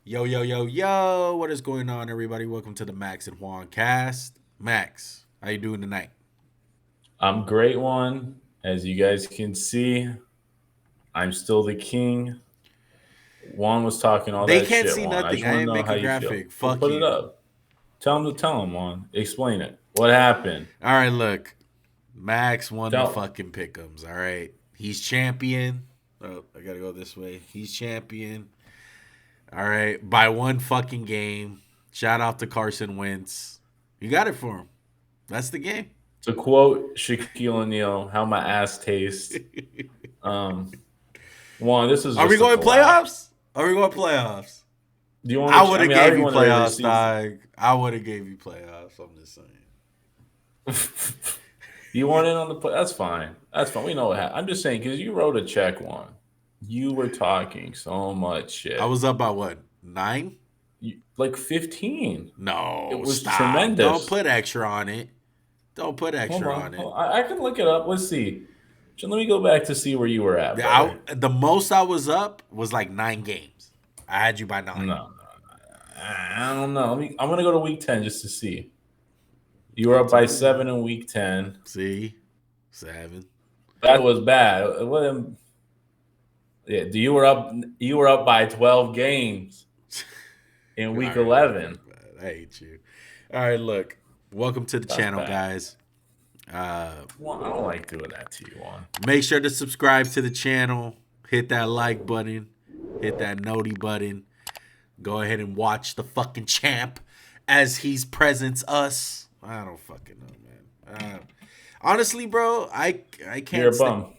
Yo, yo, yo, yo. What is going on, everybody? Welcome to the Maxandjuancast. Max, how you doing tonight? I'm great one. As you guys can see, I'm still the king. Juan was talking all They that can't shit, see Juan. I nothing. just I want to didn't know make how a you feel. graphic. Well, Fuck put it you. up. Tell him, Juan. Explain it. What happened? All right, look. Max won the Tell fucking pick'ems, all right? He's champion. Oh, I gotta go this way. He's champion. All right, by one fucking game. Shout out to Carson Wentz. You got it for him. That's the game. to quote Shaquille O'Neal, how my ass tastes. Um, Juan, this is Are we just a going collab. playoffs? Are we going playoffs? Do you I want would to? I have mean, I gave already you want the regular playoffs, season. dog. I would have gave you playoffs. I'm just saying. You want in on the play? That's fine. That's fine. We know what happened. I'm just saying because you wrote a check, Juan. You were talking so much I shit. was up by what? 9? Like 15. It No, was stop. Don't tremendous. put extra on it. Don't put Hold extra on. on it. Hold on. I can look it up. Let's see. Let me go back to see where you were at, brother. The most I was up was like 9 games. I had you by 9. No. I don't know. I'm going to go to week 10 just to see. You were I up by told you. 7 in week 10. See? 7. That was bad. Yeah, you were up by 12 games in All week right, look, that's 11. bad. I hate you. All right, look. Welcome to the That's channel, bad. guys. Uh, Well, I don't like doing that to you, Juan. Make sure to subscribe to the channel. Hit that like button. Hit that noti button. Go ahead and watch the fucking champ as he's presents us. I don't fucking know, man. Honestly, bro, I You're can't a st- bum.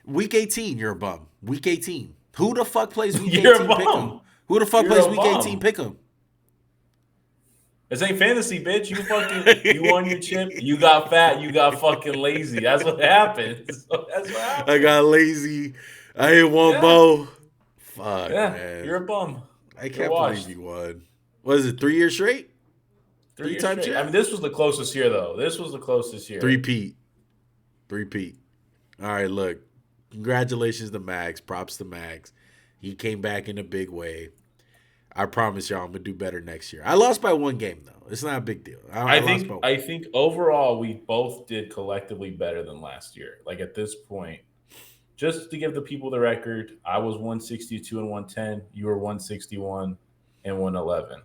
Week 18, you're a bum. Week 18. Who the fuck plays week You're a 18 pick 'em? bum. Who the fuck You're plays a week 18 bum. pick 'em? This ain't fantasy, bitch. You won your chip. You got fat. You got fucking lazy. That's what happens. That's what I happened. got lazy. I hit one Yeah, bow. Fuck, yeah. man. You're a bum. I You're can't believe washed. you won. What is it, 3 years straight? 3 years 3-time straight. I champ? mean, this was the closest year, though. This was the closest year. Three Pete. Three Pete. All right, look. Congratulations to Max. Props to Max. He came back in a big way. I promise y'all I'm gonna do better next year. I lost by one game though. It's not a big deal. I I lost think by one. I think overall we both did collectively better than last year. Like at this point, just to give the people the record, I was 162 and 110. You were 161 and 111.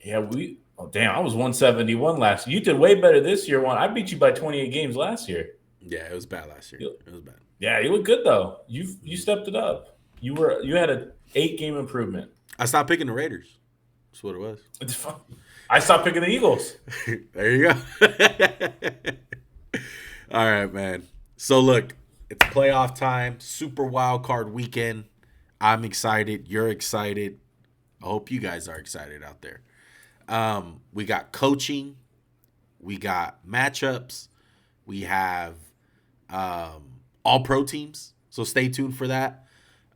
Yeah, we. Oh damn, I was 171 last year. You did way better this year. One, I beat you by 28 games last year. Yeah, it was bad last year. You- It was bad. Yeah, you look good though. You stepped it up. You had a 8 game improvement. I stopped picking the Raiders. That's what it was. It's fun. I stopped picking the Eagles. There you go. All right, man. So look, it's playoff time. Super wild card weekend. I'm excited. You're excited. I hope you guys are excited out there. We got coaching. We got matchups. We have all pro teams. So stay tuned for that.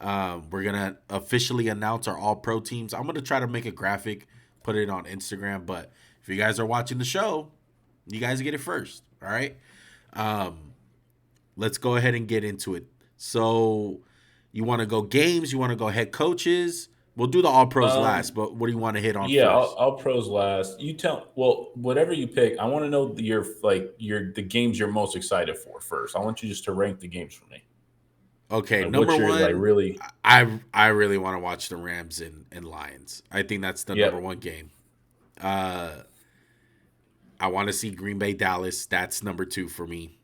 We're gonna officially announce our all pro teams. I'm gonna try to make a graphic, put it on Instagram. But if you guys are watching the show, you guys get it first. All right. Um, let's go ahead and get into it. So you want to go games? You want to go head coaches? We'll do the all pros Um, last. But what do you want to hit on yeah, first? I'll pros last. You tell well, whatever you pick. I want to know your the games you're most excited for first. I want you just to rank the games for me. Okay, Like number what you're like one, really. I really want to watch the Rams and Lions. I think that's the number Yep. one game. Uh, I want to see Green Bay Dallas. That's number two for me.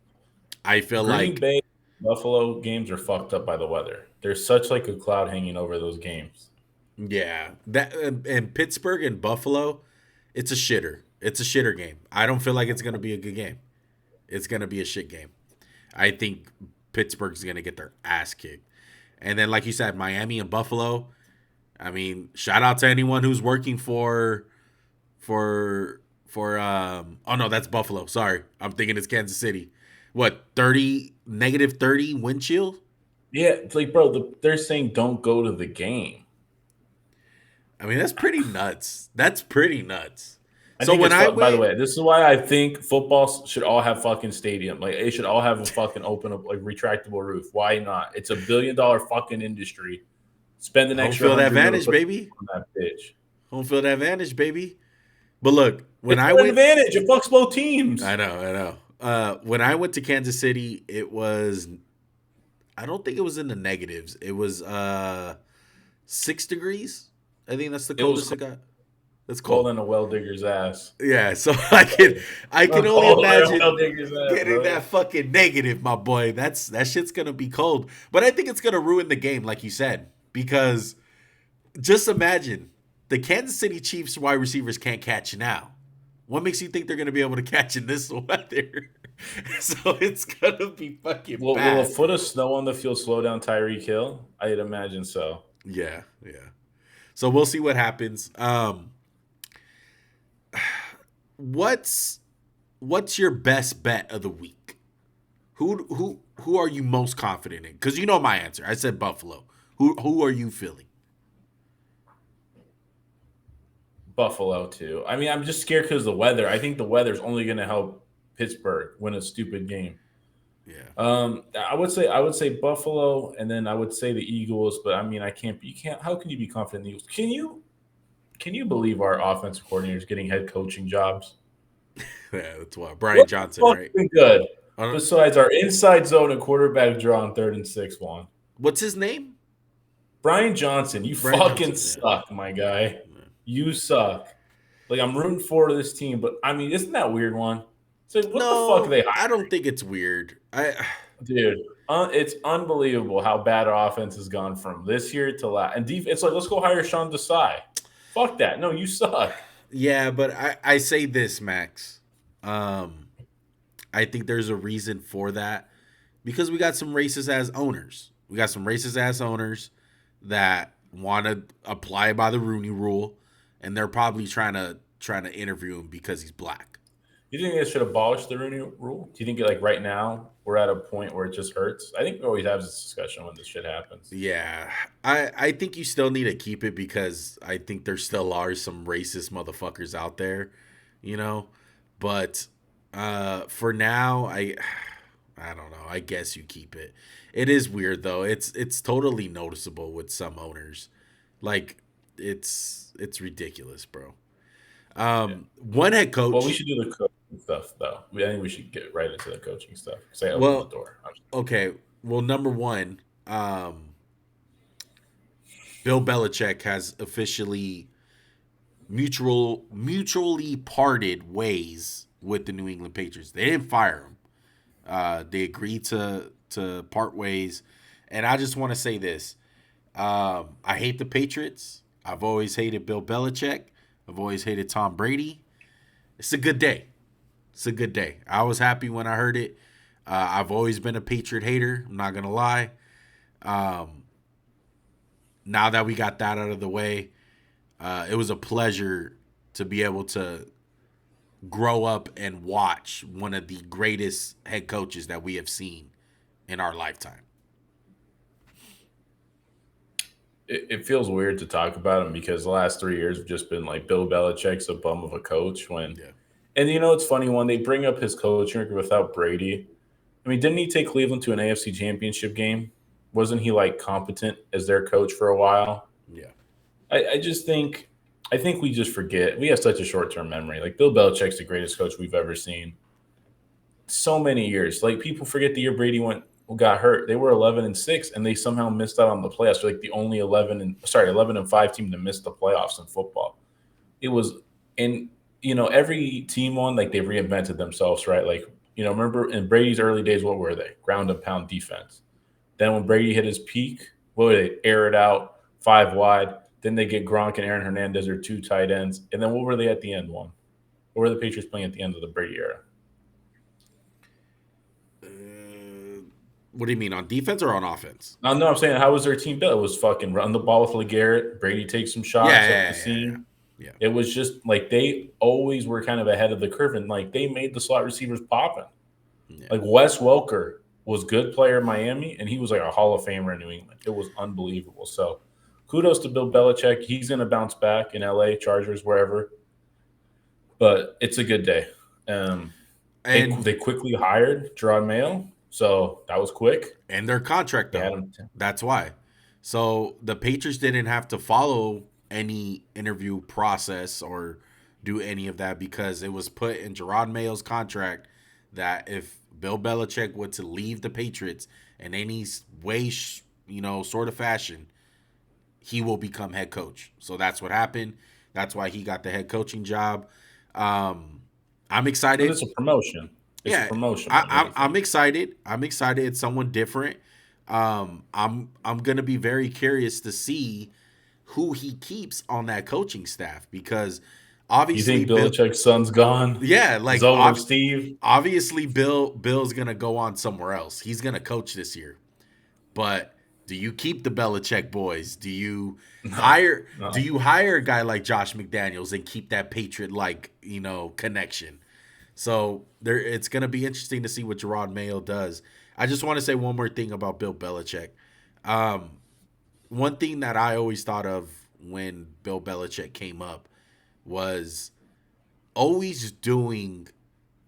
I feel Green like Bay, Buffalo games are fucked up by the weather. There's such like a cloud hanging over those games. yeah, that and Pittsburgh and Buffalo, it's a shitter. It's a shitter game. I don't feel like it's gonna be a good game. It's gonna be a shit game. I think Pittsburgh's gonna get their ass kicked. And then, like you said, Miami and Buffalo. I mean, shout out to anyone who's working for oh no, that's Buffalo. Sorry. I'm thinking it's Kansas City. What, 30 negative 30 wind chill? Yeah, it's like bro, they're saying don't go to the game. I mean, that's pretty nuts. That's pretty nuts. I So think when it's I by the went, way, this is why I think football should all have fucking stadium. Like it should all have a fucking open up like retractable roof. Why not? It's a $1 billion fucking industry. Spend an Home extra field 100 mil to advantage, put baby. on that pitch. Home field advantage, baby. But look, when It's I an went, advantage. It fucks both teams. I know. When I went to Kansas City, it was, I don't think it was in the negatives. It was 6 degrees. I think that's the coldest it got. That's Cold cold. in a well digger's ass. Yeah, so I can only Cold in a imagine well-digger's ass, getting bro. that fucking negative, my boy. That shit's gonna be cold. But I think it's gonna ruin the game, like you said, because just imagine the Kansas City Chiefs wide receivers can't catch now. What makes you think they're gonna be able to catch in this weather? So it's gonna be fucking Will bad. a foot of snow on the field slow down Tyreek Hill? I'd imagine so. Yeah. So we'll see what happens. What's your best bet of the week? Who are you most confident in? Because you know my answer. I said Buffalo. Who are you feeling? Buffalo too. I mean, I'm just scared because of the weather. I think the weather's only going to help Pittsburgh win a stupid game. Yeah. I would say Buffalo, and then I would say the Eagles. But I mean, you can't. How can you be confident in the Eagles? Can you believe our offensive coordinators getting head coaching jobs? Yeah, that's why Brian Johnson, right? Good. Besides our inside zone and quarterback draw on 3rd and 6, Juan. What's his name? Brian Johnson. You fucking suck, my guy. Yeah. You suck. Like, I'm rooting for this team, but I mean, isn't that weird, one? It's like, what the fuck are they hiring? I don't think it's weird. Dude, it's unbelievable how bad our offense has gone from this year to last. And it's like, let's go hire Sean Desai. Fuck that. No, you suck. Yeah, but I say this, Max. I think there's a reason for that because we got some racist ass owners. We got some racist ass owners that want to apply by the Rooney Rule, and they're probably trying to interview him because he's black. You think they should abolish the Rooney Rule? Do you think like right now we're at a point where it just hurts? I think we always have this discussion when this shit happens. Yeah, I think you still need to keep it because I think there still are some racist motherfuckers out there, you know. But for now, I don't know. I guess you keep it. It is weird though. It's totally noticeable with some owners. Like it's ridiculous, bro. One head coach. Well, we should do the coaching stuff though. I think we should get right into the coaching stuff. Say open the door. Okay. Well, number one, Bill Belichick has officially mutually parted ways with the New England Patriots. They didn't fire him. They agreed to part ways. And I just want to say this. I hate the Patriots. I've always hated Bill Belichick. I've always hated Tom Brady. It's a good day. It's a good day. I was happy when I heard it. I've always been a Patriot hater. I'm not going to lie. Now that we got that out of the way, it was a pleasure to be able to grow up and watch one of the greatest head coaches that we have seen in our lifetime. It feels weird to talk about him because the last 3 years have just been like Bill Belichick's a bum of a coach. And you know it's funny when they bring up his coaching record without Brady. I mean, didn't he take Cleveland to an AFC Championship game? Wasn't he like competent as their coach for a while? Yeah. I think we just forget. We have such a short-term memory. Like Bill Belichick's the greatest coach we've ever seen. So many years. Like people forget the year Brady got hurt. They were 11-6, and they somehow missed out on the playoffs. They're like the only 11-5 team to miss the playoffs in football. It was, and every team won. Like they reinvented themselves, right? Like remember in Brady's early days, what were they? Ground and pound defense. Then when Brady hit his peak, what were they? Air it out, 5 wide. Then they get Gronk and Aaron Hernandez or 2 tight ends. And then what were they at the end? What were the Patriots playing at the end of the Brady era? What do you mean, on defense or on offense? No, I'm saying how was their team built? It was fucking run the ball with LeGarrette. Brady takes some shots at the seam. Yeah. It was just like they always were kind of ahead of the curve, and like they made the slot receivers popping. Yeah. Like Wes Welker was a good player in Miami, and he was like a Hall of Famer in New England. It was unbelievable. So kudos to Bill Belichick. He's going to bounce back in LA, Chargers, wherever. But it's a good day. And they quickly hired Gerard Mayo. So that was quick. And their contract, though. That's why. So the Patriots didn't have to follow any interview process or do any of that because it was put in Gerard Mayo's contract that if Bill Belichick were to leave the Patriots in any way, sort of fashion, he will become head coach. So that's what happened. That's why he got the head coaching job. I'm But excited. it's a promotion. It's a Yeah, promotion more than I'm anything. excited. I'm excited. It's someone different. I'm gonna be very curious to see who he keeps on that coaching staff because You obviously think Bill. Belichick's son's gone? Yeah, It's like over, Steve. obviously Bill's gonna go on somewhere else. He's gonna coach this year. But do you keep the Belichick boys? Do you No, hire no. do you hire a guy like Josh McDaniels and keep that Patriot connection? So there it's gonna be interesting to see what Gerard Mayo does. I just want to say one more thing about Bill Belichick. Um, One thing that I always thought of when Bill Belichick came up was always doing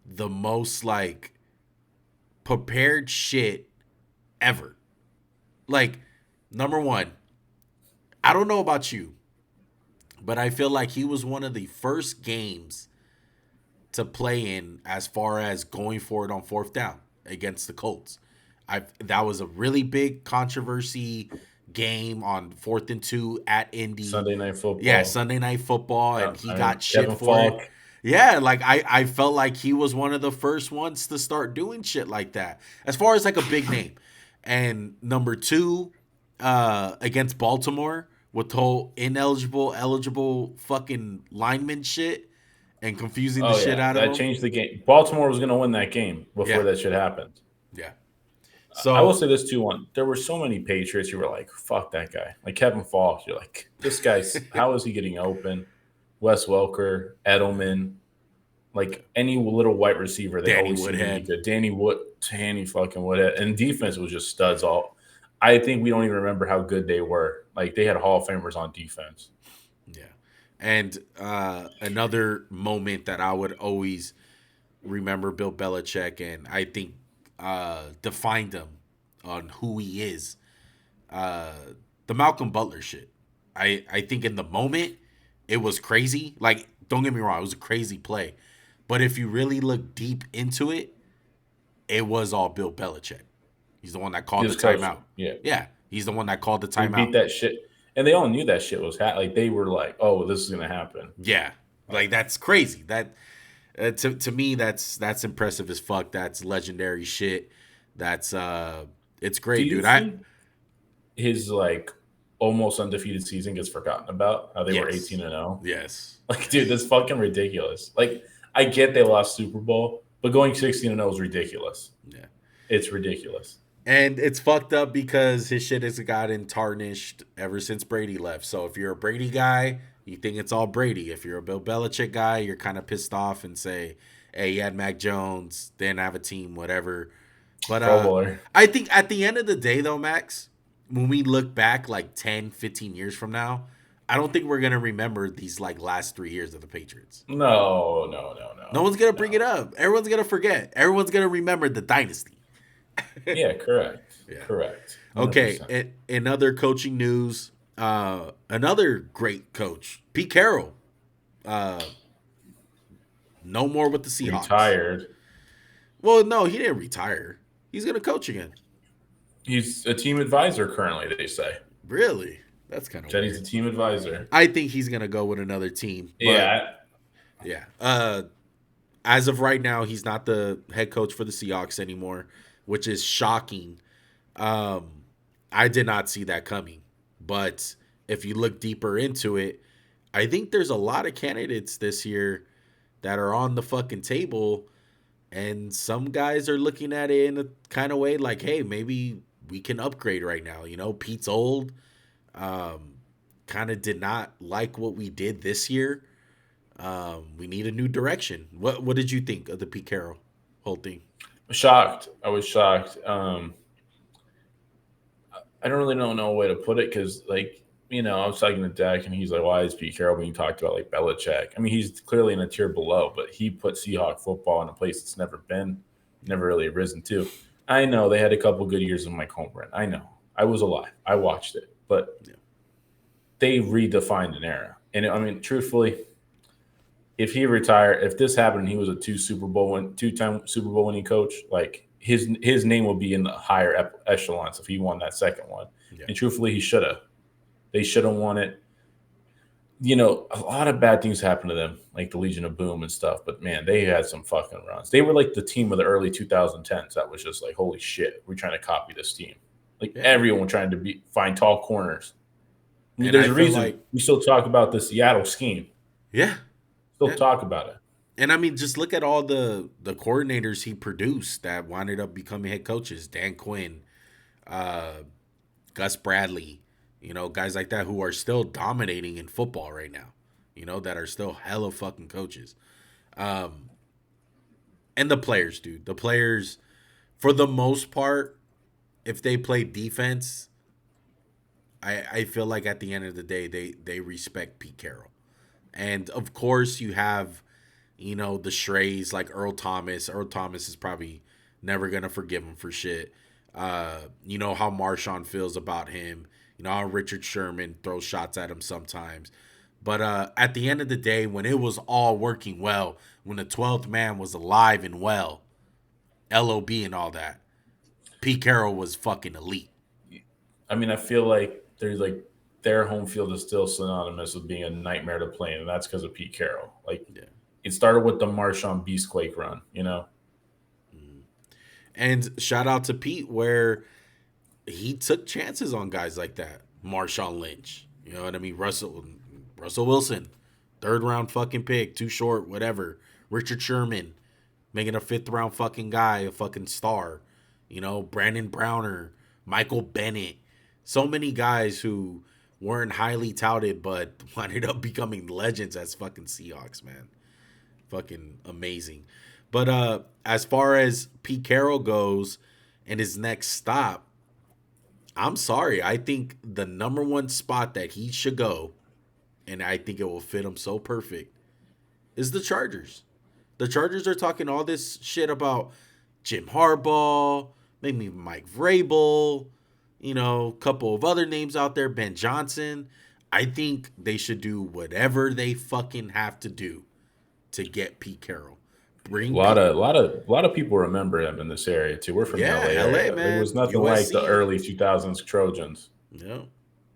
the most like prepared shit ever. Like, number one, I don't know about you, but I feel like he was one of the first games to play in as far as going for it on fourth down against the Colts. That was a really big controversy game on 4th and 2 at Indy. Sunday Night Yeah, Football. Sunday Night Football, and he I mean, got shit Kevin for it. Falk. Yeah, like I felt like he was one of the first ones to start doing shit like that. As far as like a big name. And number two, against Baltimore with the whole eligible fucking lineman shit and confusing the Oh shit yeah, out of that them. changed the game. Baltimore was going to win that game before Yeah, that shit happened. yeah. I will So say this too. One, there were so many Patriots. You were like, "Fuck that guy." Like Kevin Falk. You're like, "This guy's how is he getting open?" Wes Welker, Edelman, like any little white receiver, they Danny always seem to be Woodhead. good. Danny fucking Woodhead, and defense was just studs. All I think we don't even remember how good they were. Like they had Hall of Famers on defense. Yeah. And another moment that I would always remember Bill Belichick and I think defined him on who he is. Uh, the Malcolm Butler shit. I think in the moment it was crazy. Like, don't get me wrong, it was a crazy play. But if you really look deep into it, it was all Bill Belichick. He's the one that He called the was coaching. timeout. Yeah, Yeah, he's the one that called the we beat timeout. that shit, and they all knew that shit was like they were like, "Oh, this is gonna happen." Yeah, like that's crazy. That to me that's impressive as fuck. That's legendary shit. That's it's Do great, you dude. I think his like almost undefeated season gets forgotten about? How they were Yes, 18-0. yes, Like, dude, that's fucking ridiculous. Like, I get they lost Super Bowl, but going 16-0 is ridiculous. yeah. It's ridiculous. And it's fucked up because his shit has gotten tarnished ever since Brady left. So if you're a Brady guy, you think it's all Brady. If you're a Bill Belichick guy, you're kind of pissed off and say, "Hey, you had Mac Jones, didn't have a team, whatever." But Pro Bowler. I think at the end of the day, though, Max, when we look back like 10, 15 years from now, I don't think we're gonna remember these like last 3 years of the Patriots. No, no, no, No no, one's gonna bring no. it up. Everyone's gonna forget. Everyone's gonna remember the dynasty. Yeah, correct. Yeah. Correct. Okay. 100%. In other coaching news, another great coach, Pete Carroll. Uh, no more with the Seahawks. Retired. Well, no, he didn't retire. He's gonna coach again. He's a team advisor currently, they say. Really? That's kind of Jenny's weird. a team advisor. I think he's gonna go with another team, but Yeah. yeah. As of right now, he's not the head coach for the Seahawks anymore, which is shocking. I did not see that coming. But if you look deeper into it, I think there's a lot of candidates this year that are on the fucking table. And some guys are looking at it in a kind of way like, hey, maybe we can upgrade right now. Pete's old. Kind of did not like what we did this year. We need a new direction. What did you think of the Pete Carroll whole thing? Shocked. I was shocked. I don't really know a way to put it because, like, I was talking to Dak and he's like, why is Pete Carroll being talked about like Belichick? I mean, he's clearly in a tier below, but he put Seahawk football in a place it's never really risen to. I know they had a couple good years in Mike Holmgren. I know. I was alive. I watched it. but they redefined an era. And I mean, truthfully, if he retired, if this happened, and he was a two-time Super Bowl winning coach, like his name will be in the higher echelons if he won that second one. Yeah. And truthfully, he should have. They should have won it. You know, a lot of bad things happened to them, like the Legion of Boom and stuff. But man, they had some fucking runs. They were like the team of the early 2010s. That was just like, holy shit, we're trying to copy this team. Like everyone trying to find tall corners. I mean, there's a reason we still talk about the Seattle scheme. Yeah. Still talk about it. And I mean, just look at all the coordinators he produced that wound up becoming head coaches. Dan Quinn, Gus Bradley, you know, guys like that who are still dominating in football right now, you know, that are still hella fucking coaches. And the players, dude. The players, for the most part, if they play defense, I feel like at the end of the day, they respect Pete Carroll. And, of course, you have, you know, the Schrays like Earl Thomas. Earl Thomas is probably never going to forgive him for shit. You know how Marshawn feels about him. You know how Richard Sherman throws shots at him sometimes. But at the end of the day, when it was all working well, when the 12th man was alive and well, LOB and all that, Pete Carroll was fucking elite. I mean, I feel like there's like their home field is still synonymous with being a nightmare to play in, and that's because of Pete Carroll. Like, it started with the Marshawn Beastquake run, you know? And shout out to Pete where he took chances on guys like that. Marshawn Lynch, you know what I mean? Russell Wilson, 3rd round fucking pick, too short, whatever. Richard Sherman, making a 5th round fucking guy, a fucking star. You know, Brandon Browner, Michael Bennett. So many guys who weren't highly touted, but ended up becoming legends as fucking Seahawks, man. Fucking amazing. But as far as Pete Carroll goes and his next stop, I'm sorry. I think the number one spot that he should go, and I think it will fit him so perfect, is the Chargers. The Chargers are talking all this shit about Jim Harbaugh, maybe Mike Vrabel, you know, a couple of other names out there, Ben Johnson. I think they should do whatever they fucking have to do to get Pete Carroll. A lot of people remember him in this area too. We're from LA area. Man. There was nothing like the early 2000s Trojans. No.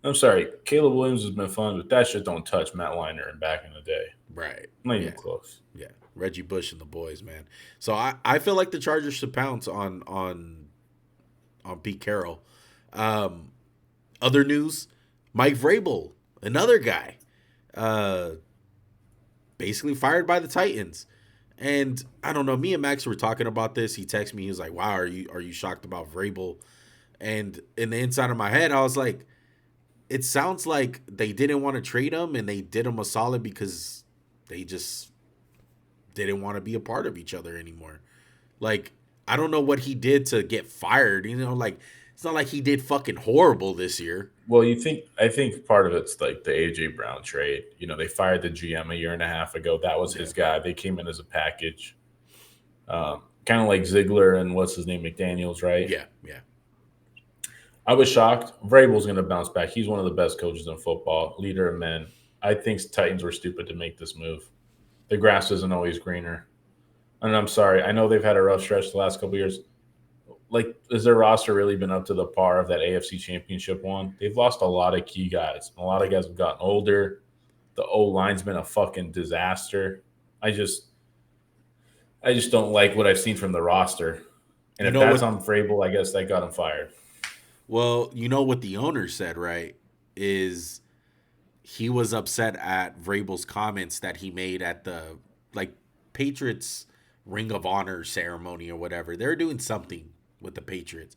I'm sorry, Caleb Williams has been fun, but that shit don't touch Matt Leinart and back in the day. Right. Not even close. Yeah. Reggie Bush and the boys, man. So I feel like the Chargers should pounce on Pete Carroll. Other news, Mike Vrabel, another guy, basically fired by the Titans. And I don't know, me and Max were talking about this. He texted me, he was like, wow, are you shocked about Vrabel? And in the inside of my head, I was like, it sounds like they didn't want to trade him and they did him a solid because they just didn't want to be a part of each other anymore. Like, I don't know what he did to get fired. You know, like, it's not like he did fucking horrible this year. Well, I think part of it's like the AJ Brown trade. You know, they fired the GM a year and a half ago. That was his guy. They came in as a package. Kind of like Ziegler and what's his name, McDaniels, right? Yeah. I was shocked. Vrabel's going to bounce back. He's one of the best coaches in football, leader of men. I think Titans were stupid to make this move. The grass isn't always greener. And I'm sorry. I know they've had a rough stretch the last couple of years. Like, has their roster really been up to the par of that AFC Championship one? They've lost a lot of key guys. A lot of guys have gotten older. The O-line's been a fucking disaster. I just don't like what I've seen from the roster. And if that's on Vrabel, I guess that got him fired. Well, you know what the owner said, right? Is he was upset at Vrabel's comments that he made at the Patriots Ring of Honor ceremony or whatever. They're doing something with the Patriots.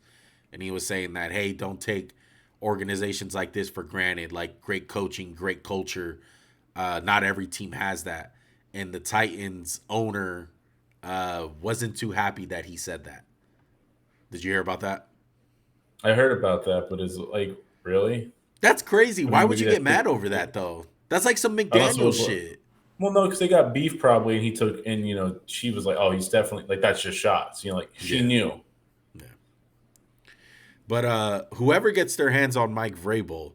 And he was saying that, hey, don't take organizations like this for granted, like great coaching, great culture. Not every team has that. And the Titans owner wasn't too happy that he said that. Did you hear about that? I heard about that, but is it like, really? That's crazy. Why would you get mad over that, though? That's like some McDaniels shit. Well, no, because they got beef probably, and he took, and, you know, she was like, oh, he's definitely, like, that's just shots. You know, like, she knew. Yeah. But whoever gets their hands on Mike Vrabel,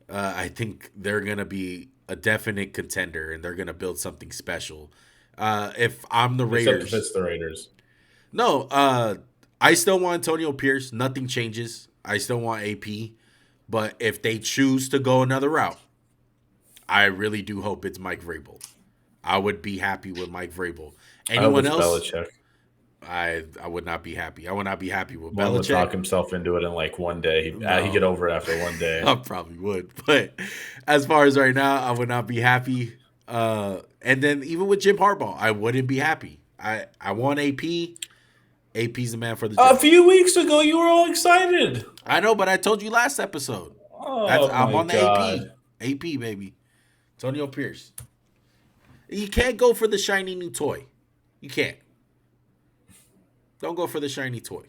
I think they're going to be a definite contender, and they're going to build something special. If I'm the Except if Raiders, it's the Raiders. no, I still want Antonio Pierce. Nothing changes. I still want AP. But if they choose to go another route, I really do hope it's Mike Vrabel. I would be happy with Mike Vrabel. I hope Anyone it's else? Belichick. I would not be happy. I would not be happy with One would talk Belichick. himself into it in like one day. He'd No, get over it after one day. I probably would. But as far as right now, I would not be happy. And then even with Jim Harbaugh, I wouldn't be happy. I want AP. AP's the man for the job. A few weeks ago, you were all excited. I know, but I told you last episode. I'm on the God. AP. AP, baby. Antonio Pierce. You can't go for the shiny new toy. You can't. Don't go for the shiny toy.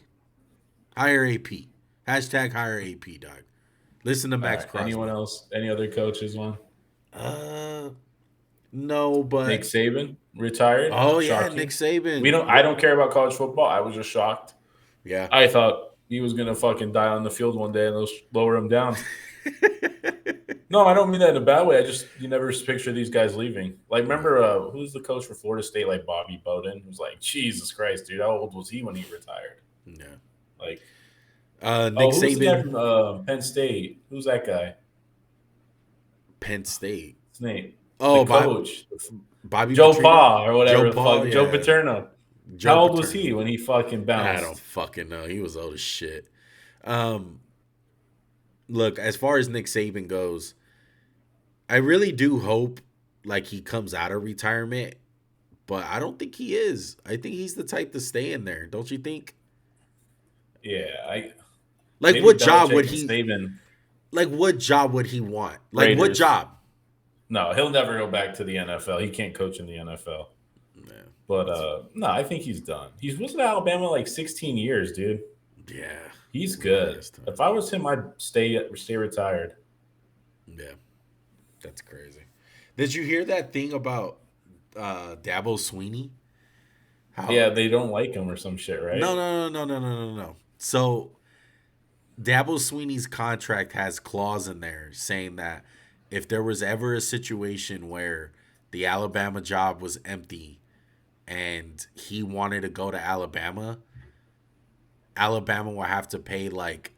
Hire AP. Hashtag hire AP, dog. Listen to Max Crosby. Anyone else? Any other coaches? One? No, but Nick Saban retired. Oh yeah, Shocking. Nick Saban. I don't care about college football. I was just shocked. Yeah. I thought he was gonna fucking die on the field one day and they'll lower him down. No, I don't mean that in a bad way. You never picture these guys leaving. Like, remember who's the coach for Florida State? Like Bobby Bowden, who's like, Jesus Christ, dude, how old was he when he retired? Yeah. Like, Nick who's Saban. the guy from Penn State? Who's that guy? Penn State. His name. Oh, the coach. Bobby Joe Petrino? Pa or whatever. Joe yeah. Paterno. Joe How old Paterno. was he when he fucking bounced? I don't fucking know. He was old as shit. Look, as far as Nick Saban goes, I really do hope like he comes out of retirement, but I don't think he is. I think he's the type to stay in there. Don't you think? Yeah, what job would he? Saban, like what job would he want? Like Raiders. what job? No, he'll never go back to the NFL. He can't coach in the NFL. Yeah. But no, I think he's done. He was in Alabama like 16 years, dude. Yeah. He's good. If I was him, I'd stay retired. Yeah. That's crazy. Did you hear that thing about Dabo Swinney? Yeah, they don't like him or some shit, right? No. So Dabo Swinney's contract has clause in there saying that if there was ever a situation where the Alabama job was empty and he wanted to go to Alabama will have to pay like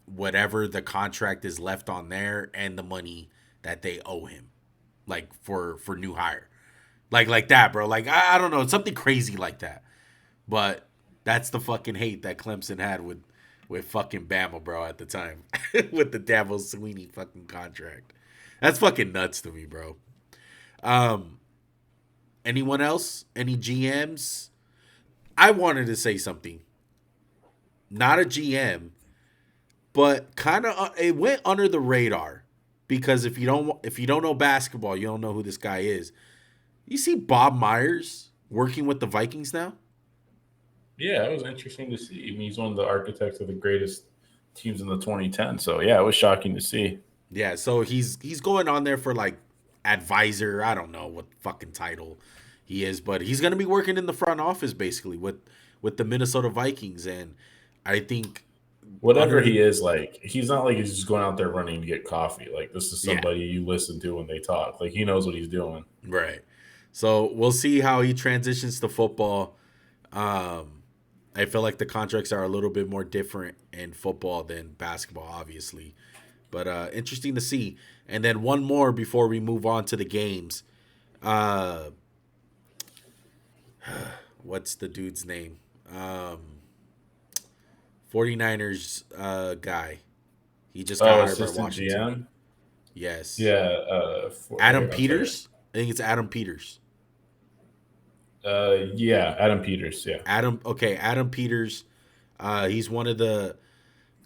whatever the contract is left on there and the money that they owe him, like for new hire, like that, bro. Like I don't know, something crazy like that. But that's the fucking hate that Clemson had with fucking Bama, bro, at the time with the Dabo Swinney fucking contract. That's fucking nuts to me, bro. Anyone else? Any GMs? I wanted to say something. Not a GM, but kind of it went under the radar because if you don't know basketball, you don't know who this guy is. You see Bob Myers working with the Vikings now? Yeah, it was interesting to see. I mean, he's one of the architects of the greatest teams in the 2010. So yeah, it was shocking to see. Yeah, so he's going on there for like advisor. I don't know what fucking title he is, but he's gonna be working in the front office basically with the Minnesota Vikings, and I think whatever he is, like he's not like he's just going out there running to get coffee. Like this is somebody you listen to when they talk. Like he knows what he's doing. Right. So we'll see how he transitions to football. I feel like the contracts are a little bit more different in football than basketball, obviously. But interesting to see. And then one more before we move on to the games. What's the dude's name? 49ers guy. He just got hired by Washington. GM? Yes. Yeah. Adam Peters? I think it's Adam Peters. Yeah, Adam Peters. Yeah. Adam Peters. He's one of the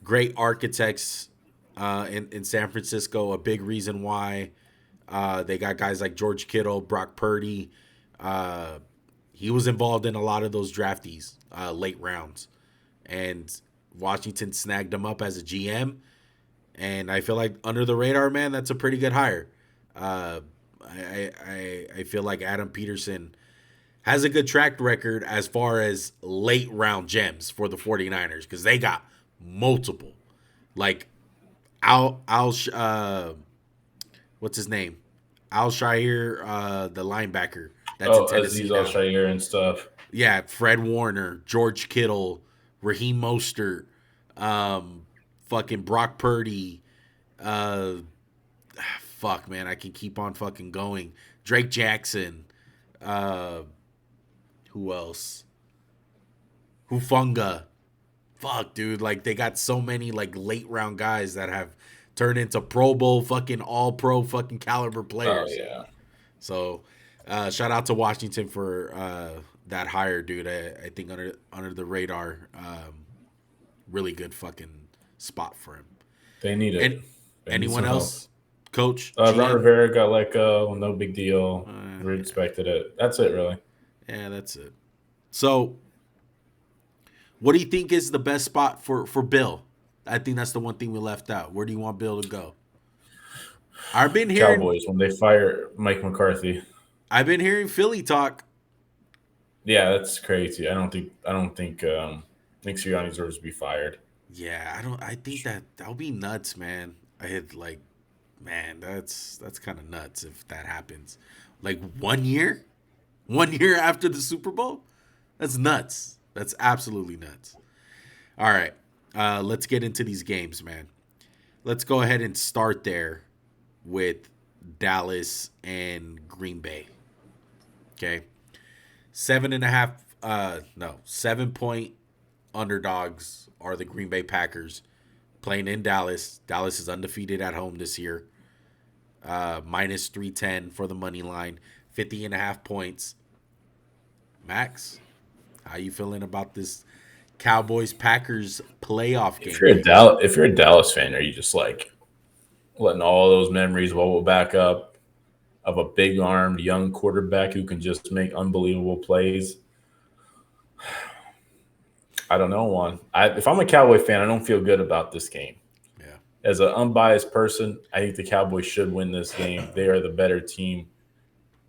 great architects in San Francisco. A big reason why they got guys like George Kittle, Brock Purdy. He was involved in a lot of those draftees, late rounds, and Washington snagged him up as a GM. And I feel like under the radar, man, that's a pretty good hire. I feel like Adam Peterson has a good track record as far as late round gems for the 49ers because they got multiple. Like what's his name? Al-Shire, the linebacker that's in Oh, Tennessee Aziz now. Al-Shire and stuff. Yeah, Fred Warner, George Kittle, Raheem Mostert, fucking Brock Purdy. Uh, fuck, man, I can keep on fucking going. Drake Jackson. Uh, who else? Hufunga. Fuck, dude. Like, they got so many, like, late round guys that have turned into Pro Bowl fucking all-pro fucking caliber players. Oh, yeah. So, shout out to Washington for that hire, dude. I think under the radar, really good fucking spot for him. They need it. And anyone else? Coach? Ron Rivera got let go. No big deal. We expected it. That's it, really. Yeah, that's it. So, what do you think is the best spot for Bill? I think that's the one thing we left out. Where do you want Bill to go? I've been hearing Cowboys when they fire Mike McCarthy. I've been hearing Philly talk. Yeah, that's crazy. I don't think Nick Sirianni deserves to be fired. Yeah, I think that'll be nuts, man. That's kind of nuts if that happens. Like 1 year? 1 year after the Super Bowl? That's nuts. That's absolutely nuts. All right. Let's get into these games, man. Let's go ahead and start there with Dallas and Green Bay. Okay. 7.5 underdogs are the Green Bay Packers playing in Dallas. Dallas is undefeated at home this year. Minus 310 for the money line. 50.5 points. Max, how you feeling about this Cowboys-Packers playoff game? If you're a Dallas fan, are you just like letting all those memories bubble back up of a big-armed young quarterback who can just make unbelievable plays? I don't know, Juan. If I'm a Cowboy fan, I don't feel good about this game. Yeah. As an unbiased person, I think the Cowboys should win this game. They are the better team.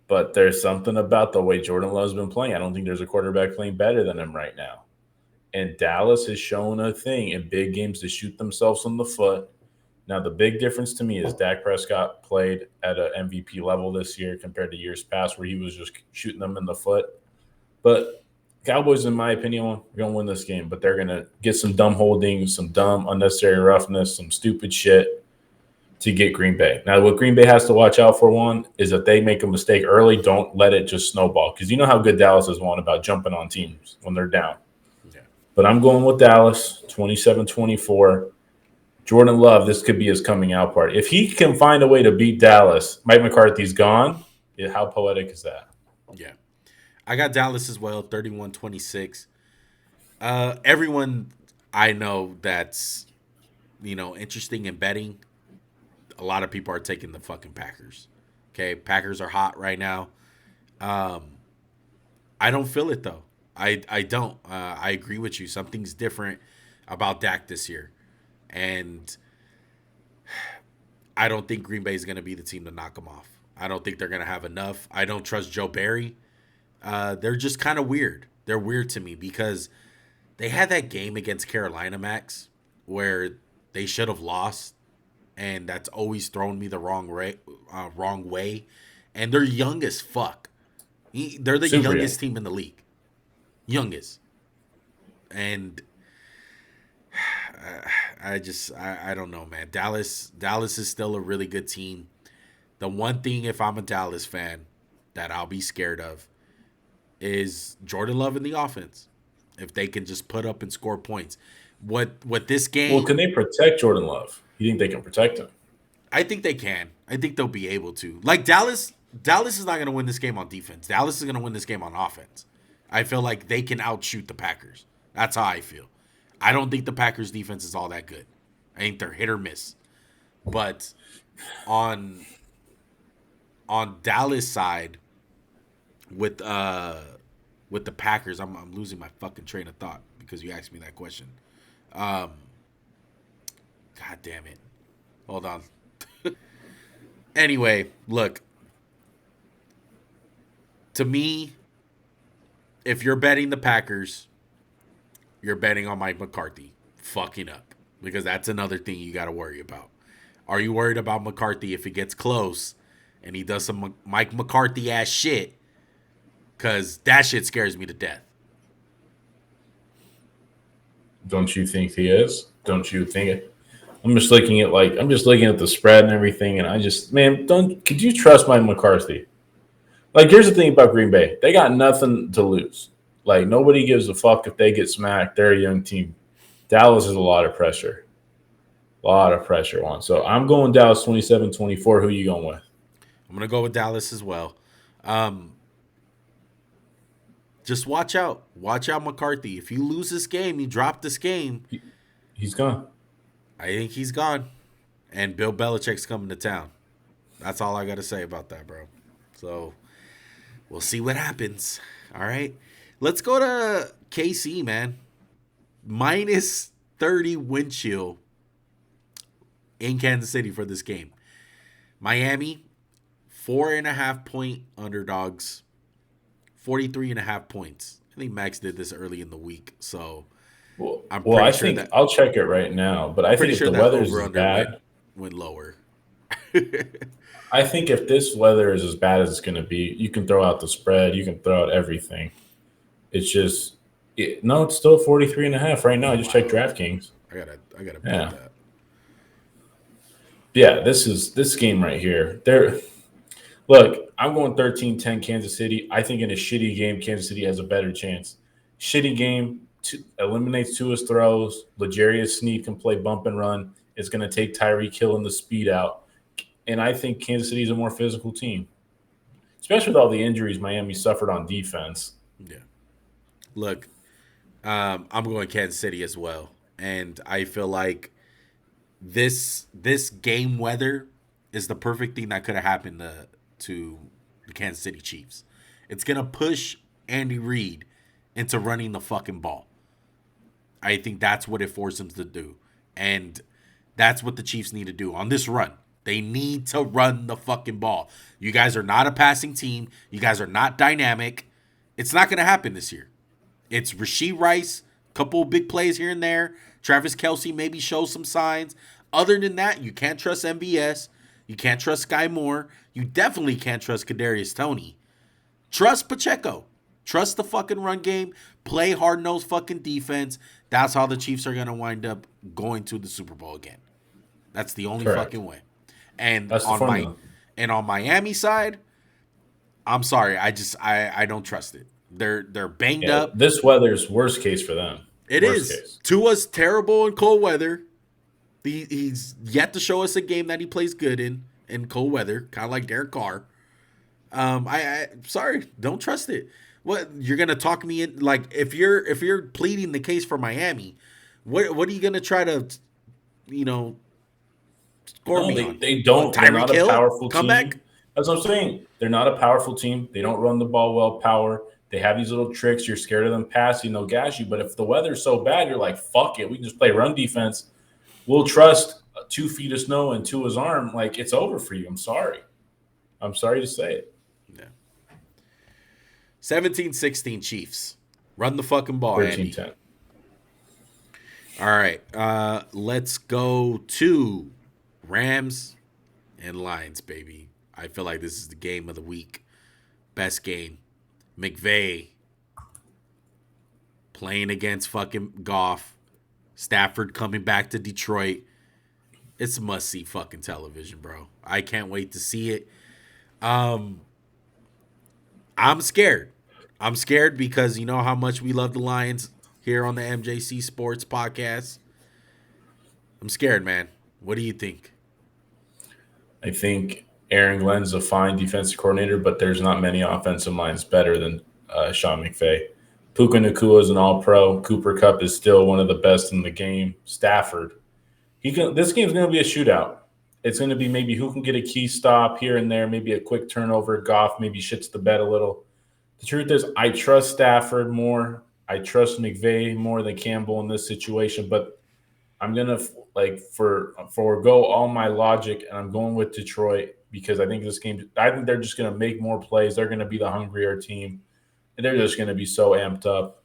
But there's something about the way Jordan Love's been playing. I don't think there's a quarterback playing better than him right now. And Dallas has shown a thing in big games to shoot themselves in the foot. Now, the big difference to me is Dak Prescott played at an MVP level this year compared to years past where he was just shooting them in the foot. But Cowboys, in my opinion, are going to win this game. But they're going to get some dumb holdings, some dumb unnecessary roughness, some stupid shit to get Green Bay. Now, what Green Bay has to watch out for, one, is that they make a mistake early, don't let it just snowball. Because you know how good Dallas is, one, about jumping on teams when they're down. Yeah. But I'm going with Dallas, 27-24. Jordan Love, this could be his coming out party. If he can find a way to beat Dallas, Mike McCarthy's gone. How poetic is that? Yeah. I got Dallas as well, 31-26. Everyone I know that's, interesting in betting, a lot of people are taking the fucking Packers. Okay, Packers are hot right now. I don't feel it, though. I don't. I agree with you. Something's different about Dak this year. And I don't think Green Bay is going to be the team to knock them off. I don't think they're going to have enough. I don't trust Joe Barry. They're just kind of weird. They're weird to me because they had that game against Carolina, Max, where they should have lost. And that's always thrown me the wrong way. And they're young as fuck. They're the youngest team in the league. Youngest. And I don't know, man. Dallas is still a really good team. The one thing, if I'm a Dallas fan, that I'll be scared of is Jordan Love in the offense. If they can just put up and score points. What this game... Well, can they protect Jordan Love? You think they can protect him? I think they can. I think they'll be able to. Like Dallas is not going to win this game on defense. Dallas is going to win this game on offense. I feel like they can outshoot the Packers. That's how I feel. I don't think the Packers defense is all that good. I think they're hit or miss. But on Dallas side with the Packers, I'm losing my fucking train of thought because you asked me that question. God damn it. Hold on. Anyway, look. To me, if you're betting the Packers, you're betting on Mike McCarthy fucking up. Because that's another thing you got to worry about. Are you worried about McCarthy if it gets close and he does some Mike McCarthy ass shit? Because that shit scares me to death. Don't you think he is? Don't you think it? I'm just looking at the spread and everything, and could you trust Mike McCarthy? Like, here's the thing about Green Bay. They got nothing to lose. Like, nobody gives a fuck if they get smacked. They're a young team. Dallas is a lot of pressure. A lot of pressure on. So I'm going Dallas 27-24. Who you going with? I'm going to go with Dallas as well. Just watch out. Watch out, McCarthy. If you lose this game, you drop this game. He's gone. I think he's gone. And Bill Belichick's coming to town. That's all I got to say about that, bro. So we'll see what happens. All right. Let's go to KC, man. Minus 30 wind chill in Kansas City for this game. Miami, 4.5 point underdogs, 43.5 points. I think Max did this early in the week, so I think I'll check it right now. But I think if the weather is bad, went lower. I think if this weather is as bad as it's going to be, you can throw out the spread, you can throw out everything. It's just it's still 43.5 right now. I just checked DraftKings. I gotta bet that. Yeah, this game right here. Look, I'm going 13-10 Kansas City. I think in a shitty game, Kansas City has a better chance. Shitty game eliminates Tua's throws. L'Jarius Sneed can play bump and run. It's going to take Tyreek Hill and the speed out. And I think Kansas City is a more physical team, especially with all the injuries Miami suffered on defense. Yeah. Look, I'm going Kansas City as well. And I feel like this game weather is the perfect thing that could have happened to the Kansas City Chiefs. It's going to push Andy Reid into running the fucking ball. I think that's what it forces him to do. And that's what the Chiefs need to do on this run. They need to run the fucking ball. You guys are not a passing team. You guys are not dynamic. It's not going to happen this year. It's Rashee Rice, a couple of big plays here and there. Travis Kelce maybe shows some signs. Other than that, you can't trust MVS. You can't trust Sky Moore. You definitely can't trust Kadarius Toney. Trust Pacheco. Trust the fucking run game. Play hard-nosed fucking defense. That's how the Chiefs are going to wind up going to the Super Bowl again. That's the only fucking way. And on Miami side, I'm sorry, I don't trust it. They're banged up. This weather's worst case for them. It is. Tua's terrible in cold weather. He's yet to show us a game that he plays good in cold weather, kind of like Derek Carr. I sorry, don't trust it. What, you're gonna talk me in? Like, if you're pleading the case for Miami, what are you gonna try to, score me on? They don't. They're not a powerful team. Back? That's what I'm saying. They're not a powerful team. They don't run the ball well. Power. They have these little tricks. You're scared of them passing. They'll gas you. But if the weather's so bad, you're like, fuck it. We can just play run defense. We'll trust 2 feet of snow and Tua's arm. Like, it's over for you. I'm sorry. I'm sorry to say it. Yeah. 17-16 Chiefs. Run the fucking ball, 13-10. Andy. All right. Let's go to Rams and Lions, baby. I feel like this is the game of the week. Best game. McVay playing against fucking Goff. Stafford coming back to Detroit. It's must-see fucking television, bro. I can't wait to see it. I'm scared. I'm scared because you know how much we love the Lions here on the MJC Sports Podcast. I'm scared, man. What do you think? I think Aaron Glenn's a fine defensive coordinator, but there's not many offensive minds better than Sean McVay. Puka Nacua is an all-pro. Cooper Kupp is still one of the best in the game. Stafford. This game's going to be a shootout. It's going to be maybe who can get a key stop here and there, maybe a quick turnover. Goff maybe shits the bed a little. The truth is, I trust Stafford more. I trust McVay more than Campbell in this situation, but I'm going to forego all my logic, and I'm going with Detroit because I think they're just going to make more plays. They're going to be the hungrier team, and they're just going to be so amped up.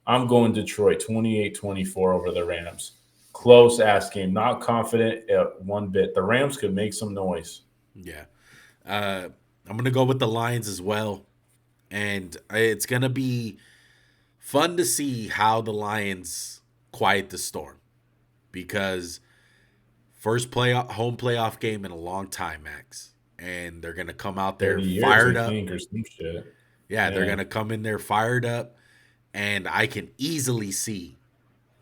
I'm going Detroit 28-24 over the Rams. Close ass game. Not confident at one bit. The Rams could make some noise. Yeah. I'm going to go with the Lions as well. And it's going to be fun to see how the Lions quiet the storm. Because first home playoff game in a long time, Max. And they're going to come out there fired up. Or some shit. Yeah, they're going to come in there fired up. And I can easily see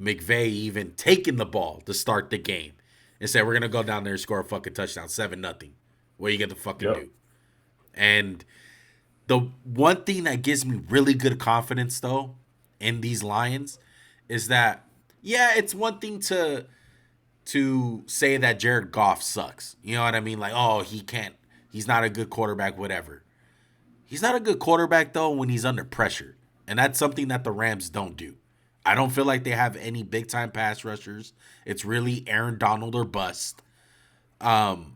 McVay even taking the ball to start the game and say, we're going to go down there and score a fucking touchdown, 7-0. What you get to fucking do? And the one thing that gives me really good confidence, though, in these Lions is that, yeah, it's one thing to say that Jared Goff sucks. You know what I mean? Like, oh, he's not a good quarterback, whatever. He's not a good quarterback, though, when he's under pressure. And that's something that the Rams don't do. I don't feel like they have any big-time pass rushers. It's really Aaron Donald or bust. I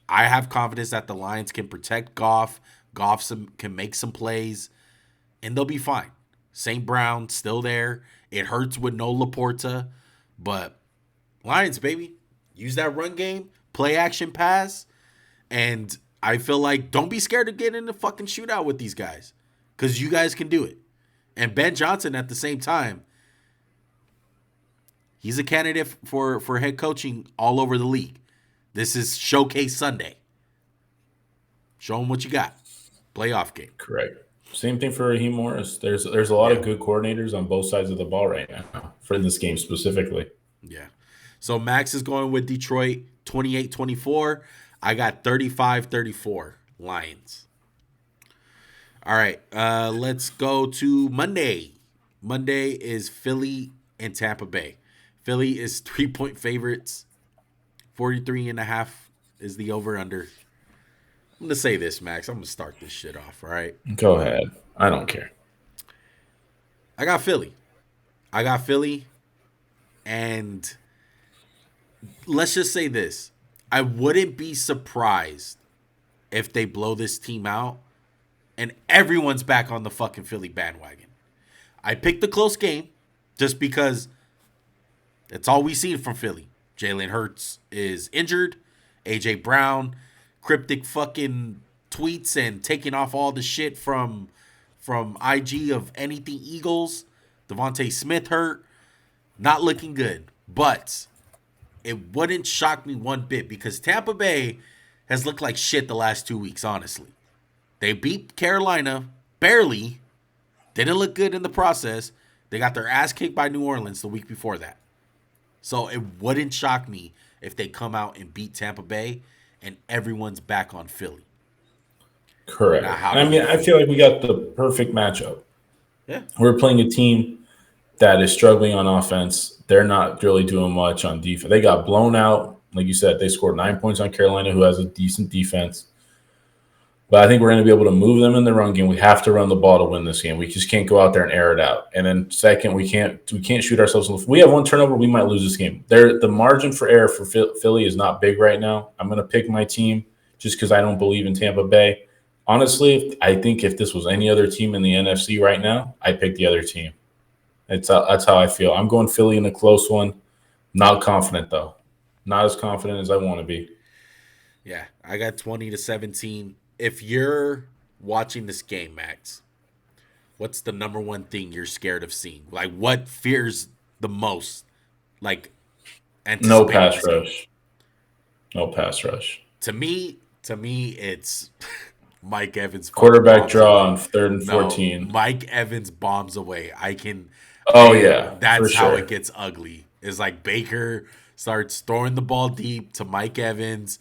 have confidence that the Lions can protect Goff. Goff can make some plays, and they'll be fine. St. Brown still there. It hurts with no Laporta, but Lions, baby, use that run game, play action pass, and I feel like don't be scared to get in the fucking shootout with these guys because you guys can do it. And Ben Johnson at the same time, he's a candidate for head coaching all over the league. This is Showcase Sunday. Show him what you got. Playoff game. Correct. Same thing for Raheem Morris. There's a lot of good coordinators on both sides of the ball right now for this game specifically. Yeah. So Max is going with Detroit 28-24. I got 35-34 Lions. All right. Let's go to Monday. Monday is Philly and Tampa Bay. Philly is 3-point favorites. 43.5 is the over-under. I'm going to say this, Max. I'm going to start this shit off, all right? Go ahead. I don't care. I got Philly. And let's just say this. I wouldn't be surprised if they blow this team out and everyone's back on the fucking Philly bandwagon. I picked the close game just because that's all we've seen from Philly. Jalen Hurts is injured. A.J. Brown, cryptic fucking tweets and taking off all the shit from IG of anything Eagles. Devontae Smith hurt. Not looking good. But it wouldn't shock me one bit because Tampa Bay has looked like shit the last 2 weeks, honestly. They beat Carolina barely. Didn't look good in the process. They got their ass kicked by New Orleans the week before that. So it wouldn't shock me if they come out and beat Tampa Bay and everyone's back on Philly. Correct. I feel like we got the perfect matchup. Yeah. We're playing a team that is struggling on offense. They're not really doing much on defense. They got blown out. Like you said, they scored 9 points on Carolina, who has a decent defense. But I think we're going to be able to move them in the run game. We have to run the ball to win this game. We just can't go out there and air it out. And then second, we can't shoot ourselves. If we have one turnover, we might lose this game. The margin for error for Philly is not big right now. I'm going to pick my team just because I don't believe in Tampa Bay. Honestly, I think if this was any other team in the NFC right now, I'd pick the other team. That's how I feel. I'm going Philly in a close one. Not confident, though. Not as confident as I want to be. Yeah, I got 20-17. If you're watching this game, Max, what's the number one thing you're scared of seeing? Like, what fears the most? Like, no pass rush. No pass rush. To me, it's Mike Evans. Quarterback draw on 3rd and 14. No, Mike Evans bombs away. That's how it gets ugly. It's like Baker starts throwing the ball deep to Mike Evans.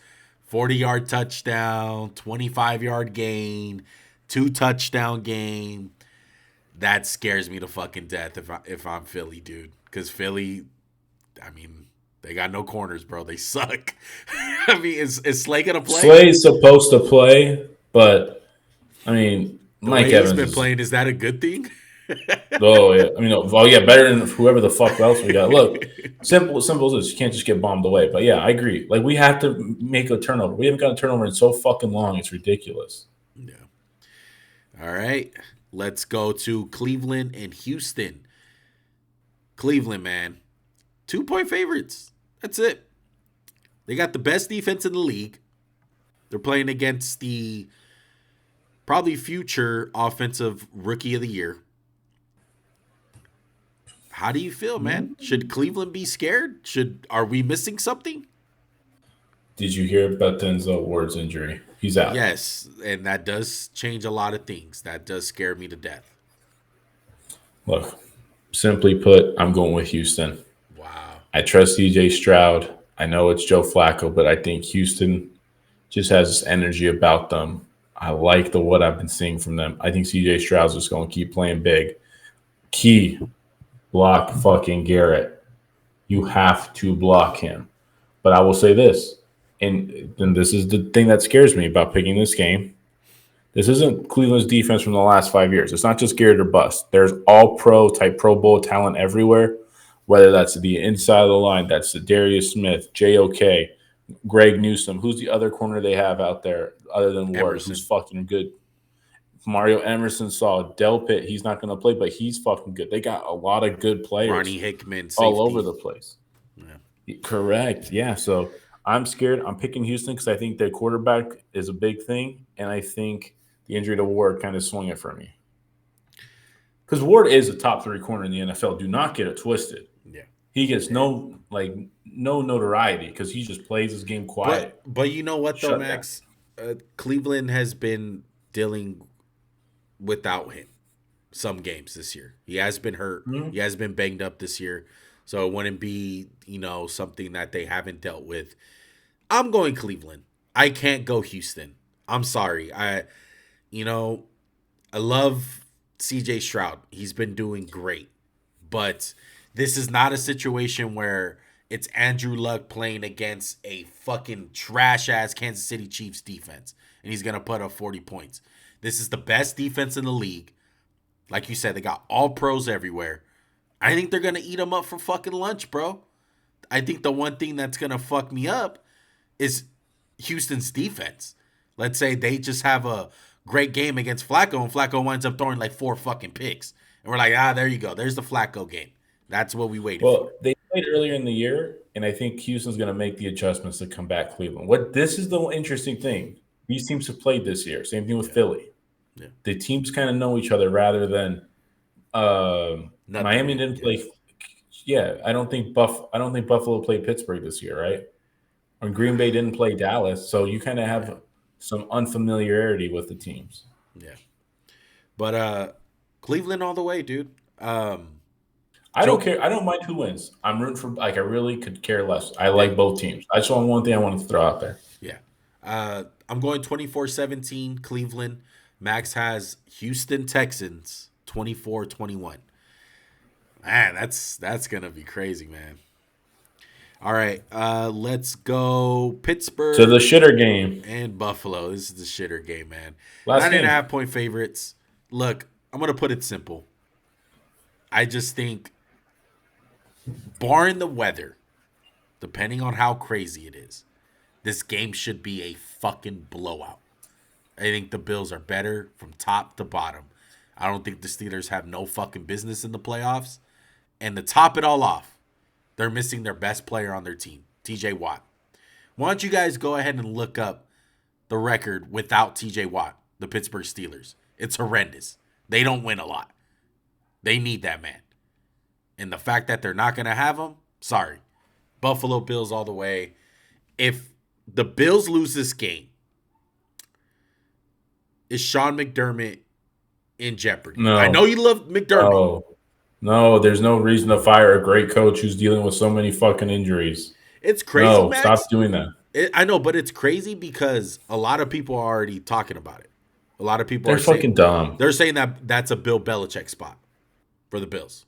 40-yard touchdown, 25-yard gain, 2-touchdown game. That scares me to fucking death if I'm Philly, dude. Because Philly, I mean, they got no corners, bro. They suck. I mean, is Slay going to play? Slay's supposed to play, but, I mean, Mike Evans has been playing. Is that a good thing? Oh, yeah. I mean, better than whoever the fuck else we got. Look, simple as this. You can't just get bombed away. But, yeah, I agree. Like, we have to make a turnover. We haven't got a turnover in so fucking long. It's ridiculous. Yeah. All right. Let's go to Cleveland and Houston. Cleveland, man. 2-point favorites. That's it. They got the best defense in the league. They're playing against the probably future offensive rookie of the year. How do you feel, man? Should Cleveland be scared? Are we missing something? Did you hear about Denzel Ward's injury? He's out. Yes, and that does change a lot of things. That does scare me to death. Look, simply put, I'm going with Houston. Wow. I trust DJ Stroud. I know it's Joe Flacco, but I think Houston just has this energy about them. I like what I've been seeing from them. I think CJ Stroud's just going to keep playing big. Key, block fucking Garrett. You have to block him. But I will say this, and this is the thing that scares me about picking this game. This isn't Cleveland's defense from the last 5 years. It's not just Garrett or bust. There's all-pro type Pro Bowl talent everywhere, whether that's the inside of the line, that's the Darius Smith, JOK, Greg Newsome. Who's the other corner they have out there other than Ward, who's fucking good? Mario Emerson saw Delpit. He's not going to play, but he's fucking good. They got a lot of good players. Ronnie Hickman, safety. All over the place. Yeah. Correct. Yeah, so I'm scared. I'm picking Houston because I think their quarterback is a big thing, and I think the injury to Ward kind of swung it for me. Because Ward is a top 3 corner in the NFL. Do not get it twisted. Yeah. He gets no notoriety because he just plays his game quiet. But you know what, though, Max? Cleveland has been dealing without him some games this year. He has been hurt. Mm-hmm. He has been banged up this year. So it wouldn't be, something that they haven't dealt with. I'm going Cleveland. I can't go Houston. I'm sorry. I love CJ Stroud. He's been doing great. But this is not a situation where it's Andrew Luck playing against a fucking trash-ass Kansas City Chiefs defense, and he's going to put up 40 points. This is the best defense in the league. Like you said, they got all pros everywhere. I think they're going to eat them up for fucking lunch, bro. I think the one thing that's going to fuck me up is Houston's defense. Let's say they just have a great game against Flacco, and Flacco winds up throwing like 4 fucking picks. And we're like, there you go. There's the Flacco game. That's what we waited for. Well, they played earlier in the year, and I think Houston's going to make the adjustments to combat Cleveland. This is the interesting thing. These teams have played this year. Same thing with Philly. Yeah. The teams kind of know each other rather than Miami didn't play. Yeah, I don't think Buffalo played Pittsburgh this year, right? Or Green Bay didn't play Dallas, so you kind of have some unfamiliarity with the teams. Yeah, but Cleveland all the way, dude. I don't care. I don't mind who wins. I'm rooting for. I really could care less. I like both teams. I just want one thing I wanted to throw out there. Yeah, I'm going 24-17 Cleveland. Max has Houston Texans 24-21. Man, that's gonna be crazy, man. All right, let's go Pittsburgh to the shitter game and Buffalo. This is the shitter game, man. Last 9.5 point favorites. Look, I'm gonna put it simple. I just think, barring the weather, depending on how crazy it is, this game should be a fucking blowout. I think the Bills are better from top to bottom. I don't think the Steelers have no fucking business in the playoffs. And to top it all off, they're missing their best player on their team, TJ Watt. Why don't you guys go ahead and look up the record without TJ Watt, the Pittsburgh Steelers? It's horrendous. They don't win a lot. They need that man. And the fact that they're not going to have him, sorry. Buffalo Bills all the way. If the Bills lose this game, is Sean McDermott in jeopardy? No. I know you love McDermott. No, there's no reason to fire a great coach who's dealing with so many fucking injuries. It's crazy, No, Max. stop doing that. I know, but it's crazy because a lot of people are already talking about it. A lot of people They're fucking dumb. They're saying that that's a Bill Belichick spot for the Bills.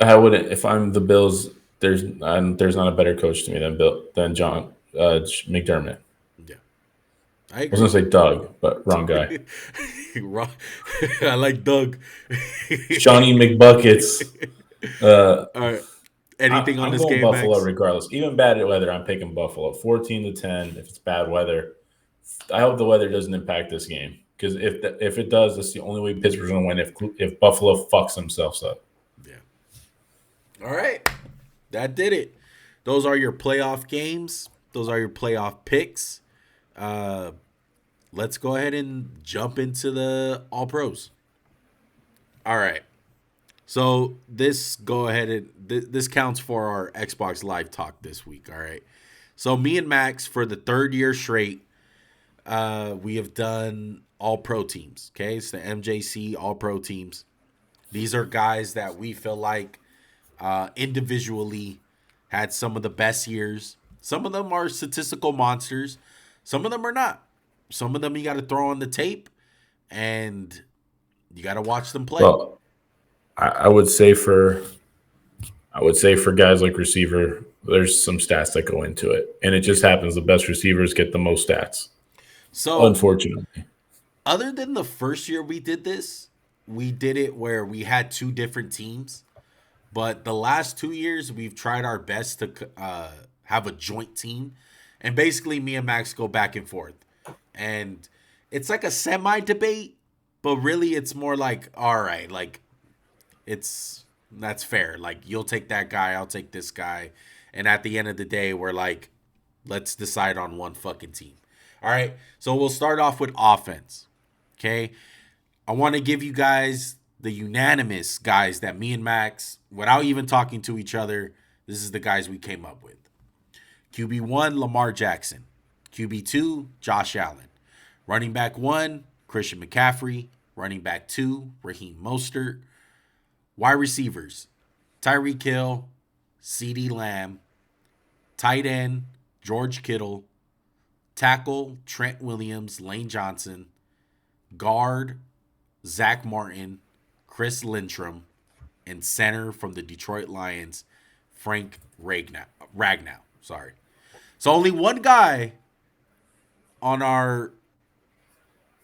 I wouldn't. If I'm the Bills, there's not a better coach to me than John McDermott. Yeah, I was gonna say Doug, but wrong guy. I like Doug. Johnny McBuckets. All right. Anything on I'm this going game, Buffalo Max? regardless. Even bad weather, I'm picking Buffalo. 14-10 if it's bad weather. I hope the weather doesn't impact this game because if it does, that's the only way Pittsburgh's going to win if Buffalo fucks themselves up. Yeah. All right. that did it. Those are your playoff games. Those are your playoff picks. Let's go ahead and jump into the All Pros. All right. So this this counts for our Xbox Live talk this week. All right. So me and Max, for the third year straight, we have done All Pro Teams. Okay, it's the MJC All-Pro Teams. These are guys that we feel like individually had some of the best years. Some of them are statistical monsters. Some of them are not. Some of them you got to throw on the tape, and you got to watch them play. Well, I would say for guys like receiver, there's some stats that go into it, and it just happens the best receivers get the most stats. So unfortunately, other than the first year we did this, we did it where we had two different teams. But the last 2 years, we've tried our best to have a joint team, and basically me and Max go back and forth, and it's like a semi debate, but really it's more like, all right, like that's fair. Like, you'll take that guy, I'll take this guy. And at the end of the day, we're like, let's decide on one fucking team. All right. So we'll start off with offense. Okay. I want to give you guys the unanimous guys that me and Max, without even talking to each other, this is the guys we came up with. QB1, Lamar Jackson. QB2, Josh Allen. Running back 1, Christian McCaffrey. Running back 2, Raheem Mostert. Wide receivers, Tyreek Hill, CeeDee Lamb. Tight end, George Kittle. Tackle, Trent Williams, Lane Johnson. Guard, Zach Martin, Chris Lindstrom. And center from the Detroit Lions, Frank Ragnow. Sorry. So only one guy on our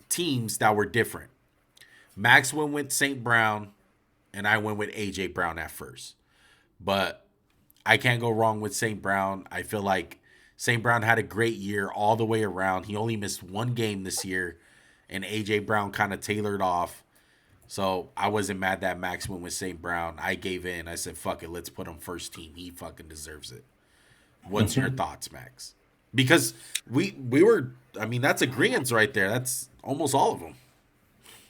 teams that were different. Max went with St. Brown, and I went with A.J. Brown at first. But I can't go wrong with St. Brown. I feel like St. Brown had a great year all the way around. He only missed one game this year, and A.J. Brown kind of tailored off. So I wasn't mad that Max went with St. Brown. I gave in. I said, fuck it, let's put him first team. He fucking deserves it. What's your thoughts, Max? Because we were, I mean, that's agreeance right there. That's almost all of them.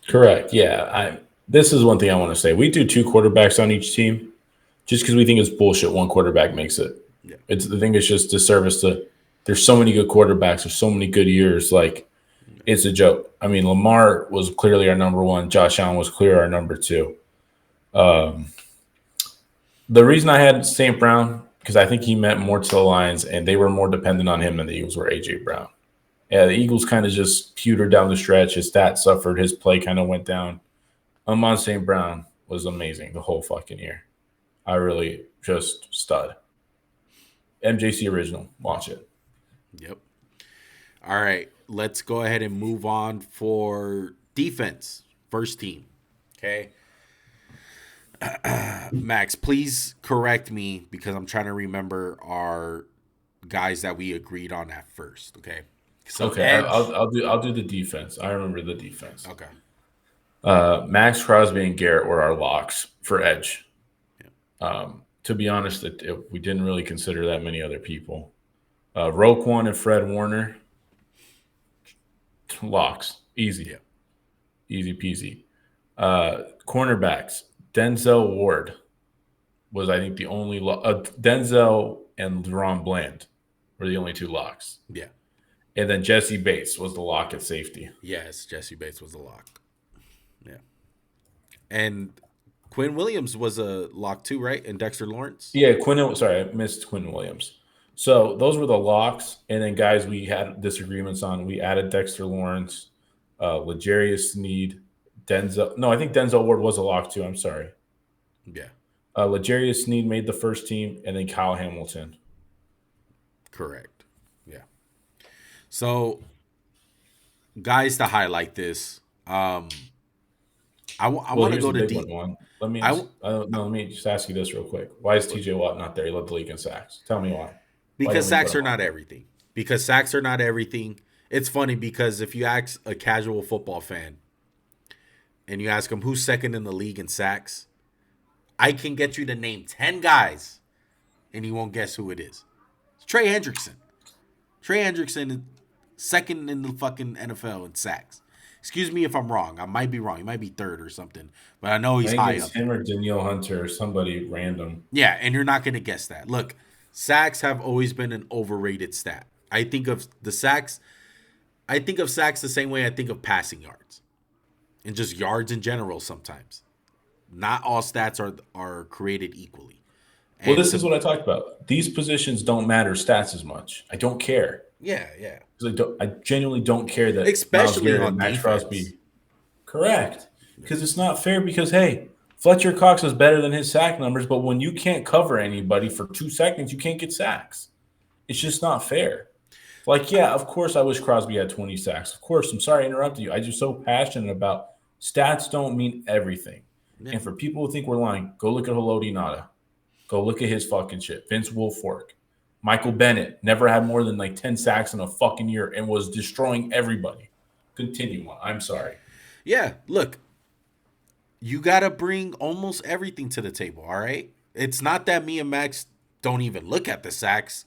Correct. Yeah. This is one thing I want to say. We do 2 quarterbacks on each team just because we think it's bullshit one quarterback makes it. Yeah. The thing is just disservice to – there's so many good quarterbacks. There's so many good years. Like, it's a joke. I mean, Lamar was clearly our number 1. Josh Allen was clearly our number 2. The reason I had St. Brown, because I think he meant more to the Lions, and they were more dependent on him than the Eagles were A.J. Brown. Yeah, the Eagles kind of just pewtered down the stretch. His stats suffered. His play kind of went down. Amon St. Brown was amazing the whole fucking year. I really just stud. MJC original. Watch it. Yep. All right. Let's go ahead and move on for defense. First team. Okay. Max, please correct me because I'm trying to remember our guys that we agreed on at first. Okay. So okay, I'll do the defense. I remember the defense. Okay. Max Crosby and Garrett were our locks for edge. Yeah. To be honest, we didn't really consider that many other people. Roquan and Fred Warner, locks, easy, yeah. Easy peasy. Cornerbacks, Denzel Ward was I think the only Denzel and Deron Bland were the only 2 locks. Yeah. And then Jesse Bates was the lock at safety. Yes, Jesse Bates was the lock. Yeah. And Quinn Williams was a lock too, right? And Dexter Lawrence? Yeah, I missed Quinn Williams. So those were the locks. And then guys we had disagreements on. We added Dexter Lawrence, L'Jarius Sneed, Denzel. No, I think Denzel Ward was a lock too. I'm sorry. Yeah. L'Jarius Sneed made the first team, and then Kyle Hamilton. Correct. Yeah. So, guys, to highlight this, I want to go to deep. Let me just ask you this real quick. Why is TJ Watt not there? He led the league in sacks. Tell me why. Because sacks are not everything. It's funny because if you ask a casual football fan and you ask him who's second in the league in sacks, I can get you to name 10 guys and you won't guess who it is. It's Trey Hendrickson. Trey Hendrickson is second in the fucking NFL in sacks. Excuse me if I'm wrong. I might be wrong. He might be third or something. But I know he's high it's up. him or Danielle Hunter or somebody random. Yeah, and you're not going to guess that. Look, sacks have always been an overrated stat. I think of sacks the same way I think of passing yards. And just yards in general sometimes. Not all stats are created equally. Well, this is what I talked about. These positions don't matter stats as much. I don't care. Yeah. I genuinely don't care that Especially on Max defense. Crosby. Correct. Because it's not fair because, hey, Fletcher Cox is better than his sack numbers, but when you can't cover anybody for 2 seconds, you can't get sacks. It's just not fair. Like, yeah, of course I wish Crosby had 20 sacks. Of course, I'm sorry I interrupted you. I'm just so passionate about stats don't mean everything. Yeah. And for people who think we're lying, go look at Haloti Ngata. Go look at his fucking shit. Vince Wilfork. Michael Bennett never had more than like 10 sacks in a fucking year and was destroying everybody. Continue on. I'm sorry. Yeah, look. You got to bring almost everything to the table, all right? It's not that me and Max don't even look at the sacks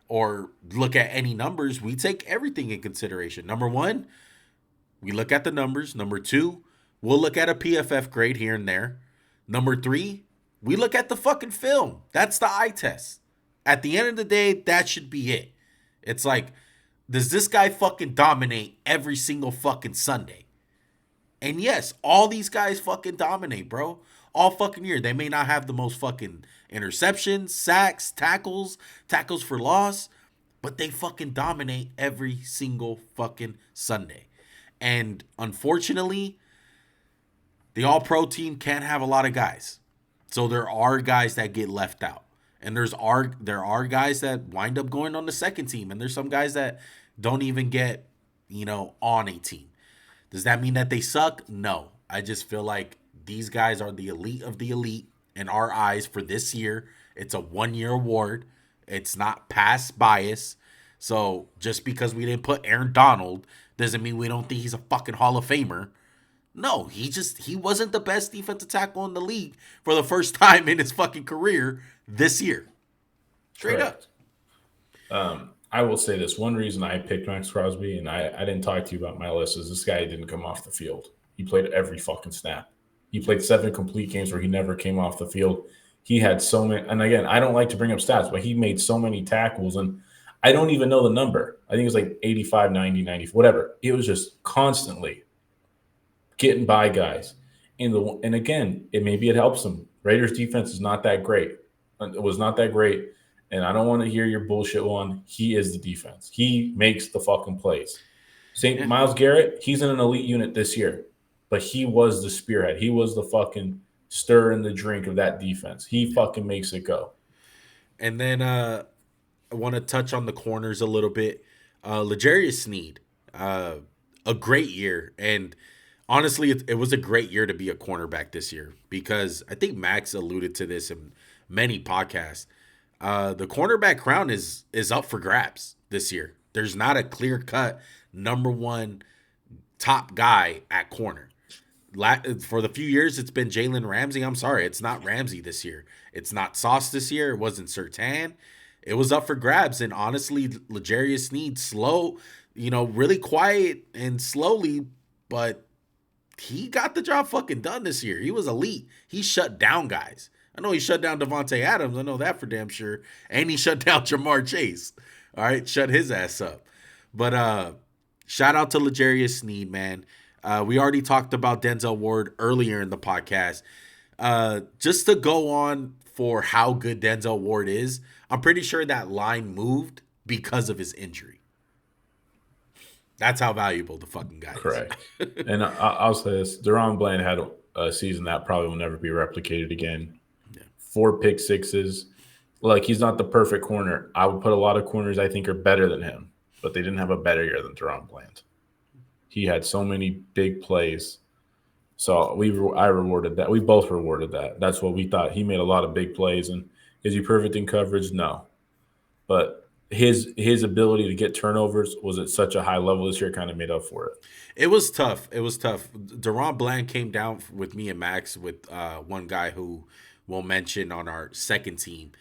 or look at any numbers. We take everything in consideration. Number one, we look at the numbers. Number two, we'll look at a PFF grade here and there. Number three, we look at the fucking film. That's the eye test. At the end of the day, that should be it. It's like, does this guy fucking dominate every single fucking Sunday? And yes, all these guys fucking dominate, bro. All fucking year. They may not have the most fucking interceptions, sacks, tackles for loss, but they fucking dominate every single fucking Sunday. And unfortunately, the All-Pro team can't have a lot of guys. So there are guys that get left out. And there are guys that wind up going on the second team. And there's some guys that don't even get, on a team. Does that mean that they suck? No. I just feel like these guys are the elite of the elite in our eyes for this year. It's a 1-year award. It's not past bias. So just because we didn't put Aaron Donald doesn't mean we don't think he's a fucking Hall of Famer. No, he wasn't the best defensive tackle in the league for the first time in his fucking career this year. Straight up. I will say this. One reason I picked Max Crosby, and I didn't talk to you about my list, is this guy didn't come off the field. He played every fucking snap. He played 7 complete games where he never came off the field. He had so many, and again, I don't like to bring up stats, but he made so many tackles, and I don't even know the number. I think it was like 85, 90, 90, whatever. It was just constantly getting by guys. And again, maybe it helps him. Raiders defense is not that great. It was not that great. And I don't want to hear your bullshit one. He is the defense. He makes the fucking plays. Myles Garrett, he's in an elite unit this year, but he was the spearhead. He was the fucking stir in the drink of that defense. He fucking makes it go. And then I want to touch on the corners a little bit. L'Jarius Sneed, a great year. And honestly, it was a great year to be a cornerback this year because I think Max alluded to this in many podcasts. The cornerback crown is up for grabs this year. There's not a clear-cut number one top guy at corner. For the few years, it's been Jalen Ramsey. I'm sorry, it's not Ramsey this year. It's not Sauce this year. It wasn't Surtain. It was up for grabs. And honestly, L'Jarius Sneed, slow, really quiet and slowly, but he got the job fucking done this year. He was elite. He shut down guys. I know he shut down Devontae Adams. I know that for damn sure. And he shut down Jamar Chase. All right, shut his ass up. But shout out to L'Jarius Sneed, man. We already talked about Denzel Ward earlier in the podcast. Just to go on for how good Denzel Ward is, I'm pretty sure that line moved because of his injury. That's how valuable the fucking guy is. Correct. And I'll say this. Deron Bland had a season that probably will never be replicated again. 4 pick sixes. Like, he's not the perfect corner. I would put a lot of corners I think are better than him, but they didn't have a better year than Deron Bland. He had so many big plays. So I rewarded that. We both rewarded that. That's what we thought. He made a lot of big plays. And is he perfect in coverage? No. But his ability to get turnovers was at such a high level this year, kind of made up for it. It was tough. Deron Bland came down with me and Max with one guy who we'll mention on our second team.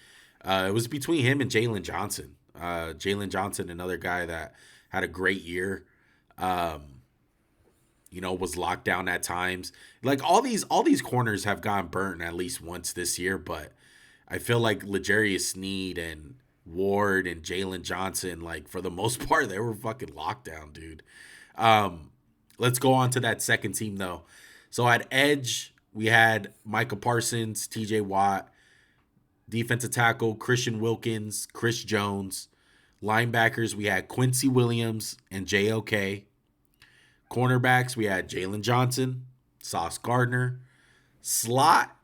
It was between him and Jalen Johnson. Jalen Johnson, another guy that had a great year. Um, was locked down at times. Like all these corners have gotten burnt at least once this year, but I feel like L'Jarius Sneed and Ward and Jalen Johnson, like for the most part, they were fucking locked down, dude. Um, let's go on to that second team though. So at edge, we had Micah Parsons, TJ Watt, defensive tackle Christian Wilkins, Chris Jones. Linebackers, we had Quincy Williams and JOK. Cornerbacks, we had Jalen Johnson, Sauce Gardner. Slot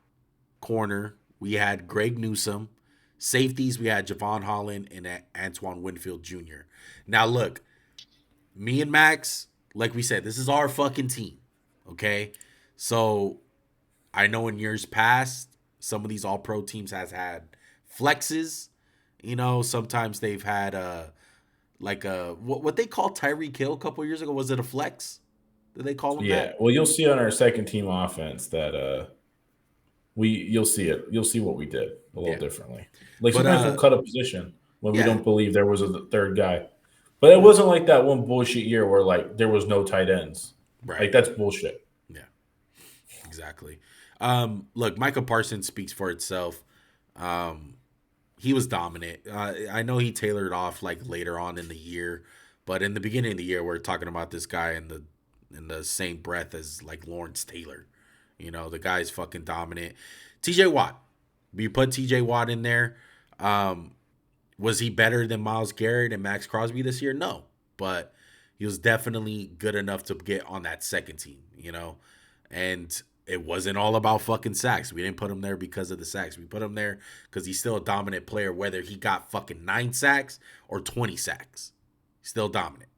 corner, we had Greg Newsome. Safeties, we had Javon Holland and Antoine Winfield Jr. Now, look, me and Max, like we said, this is our fucking team, okay? So I know in years past, some of these all-pro teams has had flexes. Sometimes they've had what they called Tyreek Hill a couple years ago. Was it a flex? Did they call him that? Yeah. Well, you'll see on our second team offense that you'll see it. You'll see what we did a little differently. Like sometimes we'll cut a position when we don't believe there was a third guy. But it wasn't like that one bullshit year where like there was no tight ends. Right. Like that's bullshit. Yeah. Exactly. Look, Micah Parsons speaks for itself. He was dominant. I know he tailored off like later on in the year, but in the beginning of the year, we're talking about this guy in the same breath as like Lawrence Taylor. The guy's fucking dominant. TJ Watt. We put TJ Watt in there. Was he better than Myles Garrett and Max Crosby this year? No, but he was definitely good enough to get on that second team, and it wasn't all about fucking sacks. We didn't put him there because of the sacks. We put him there because he's still a dominant player, whether he got fucking 9 sacks or 20 sacks. Still dominant.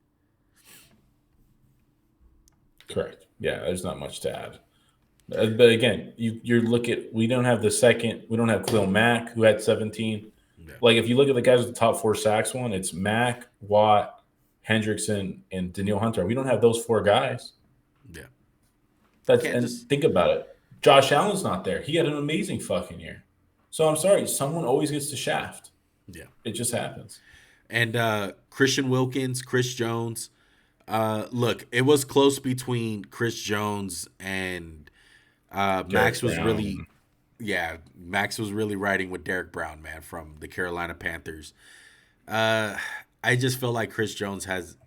Correct. Yeah, there's not much to add. But again, we don't have Khalil Mack, who had 17. Yeah. Like, if you look at the guys with the top 4 sacks it's Mack, Watt, Hendrickson, and Danielle Hunter. We don't have those 4 guys. Yeah. Think about it. Josh Allen's not there. He had an amazing fucking year. So I'm sorry, someone always gets the shaft. Yeah. It just happens. And Christian Wilkins, Chris Jones. Look, it was close between Chris Jones and Max was Brown. Max was really riding with Derek Brown, man, from the Carolina Panthers. I just feel like Chris Jones has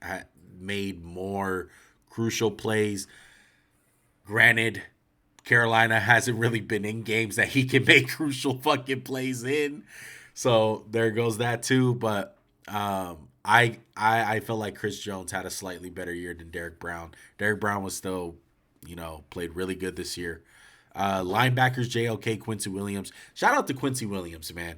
made more crucial plays. Granted, Carolina hasn't really been in games that he can make crucial fucking plays in. So there goes that too. But I felt like Chris Jones had a slightly better year than Derek Brown. Derek Brown was still, played really good this year. Linebackers, JOK, Quincy Williams. Shout out to Quincy Williams, man.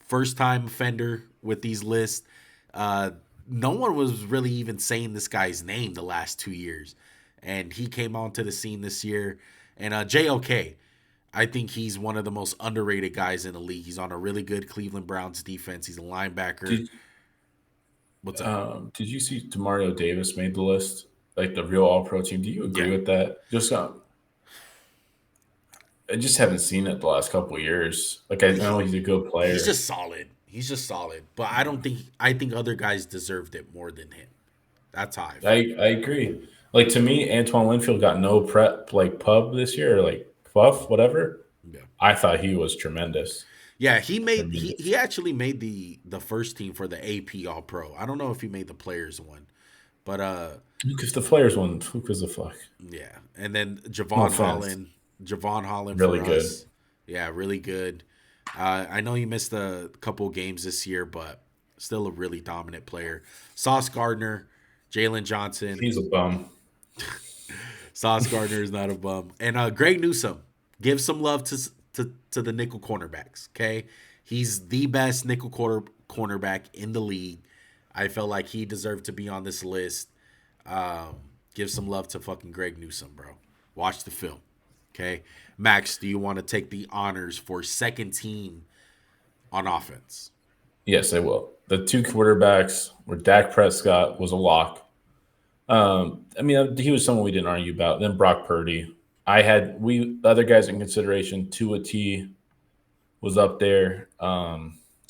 First time offender with these lists. No one was really even saying this guy's name the last 2 years. And he came onto the scene this year. And JOK, I think he's one of the most underrated guys in the league. He's on a really good Cleveland Browns defense. He's a linebacker. What's up? Did you see Demario Davis made the list? Like the real All-Pro team? Do you agree with that? I just haven't seen it the last couple of years. Like I know he's a good player. He's just solid. But I think other guys deserved it more than him. That's how I feel. I agree. Like to me, Antoine Winfield got no prep like pub this year, or like puff, whatever. Yeah. I thought he was tremendous. Yeah, he actually made the first team for the AP All Pro. I don't know if he made the players one. But because the players one, who gives a fuck? Yeah. And then Javon Holland really for good. Us. Yeah, really good. I know he missed a couple games this year, but still a really dominant player. Sauce Gardner, Jalen Johnson. He's a bum. Sauce Gardner is not a bum. And Greg Newsome. Give some love to the nickel cornerbacks, okay? He's the best nickel cornerback in the league. I felt like he deserved to be on this list. Give some love to fucking Greg Newsome, bro. Watch the film, okay? Max, do you want to take the honors for second team on offense? Yes, I will. The 2 quarterbacks where Dak Prescott was a lock. He was someone we didn't argue about. Then Brock Purdy. The other guys in consideration, Tua T, was up there.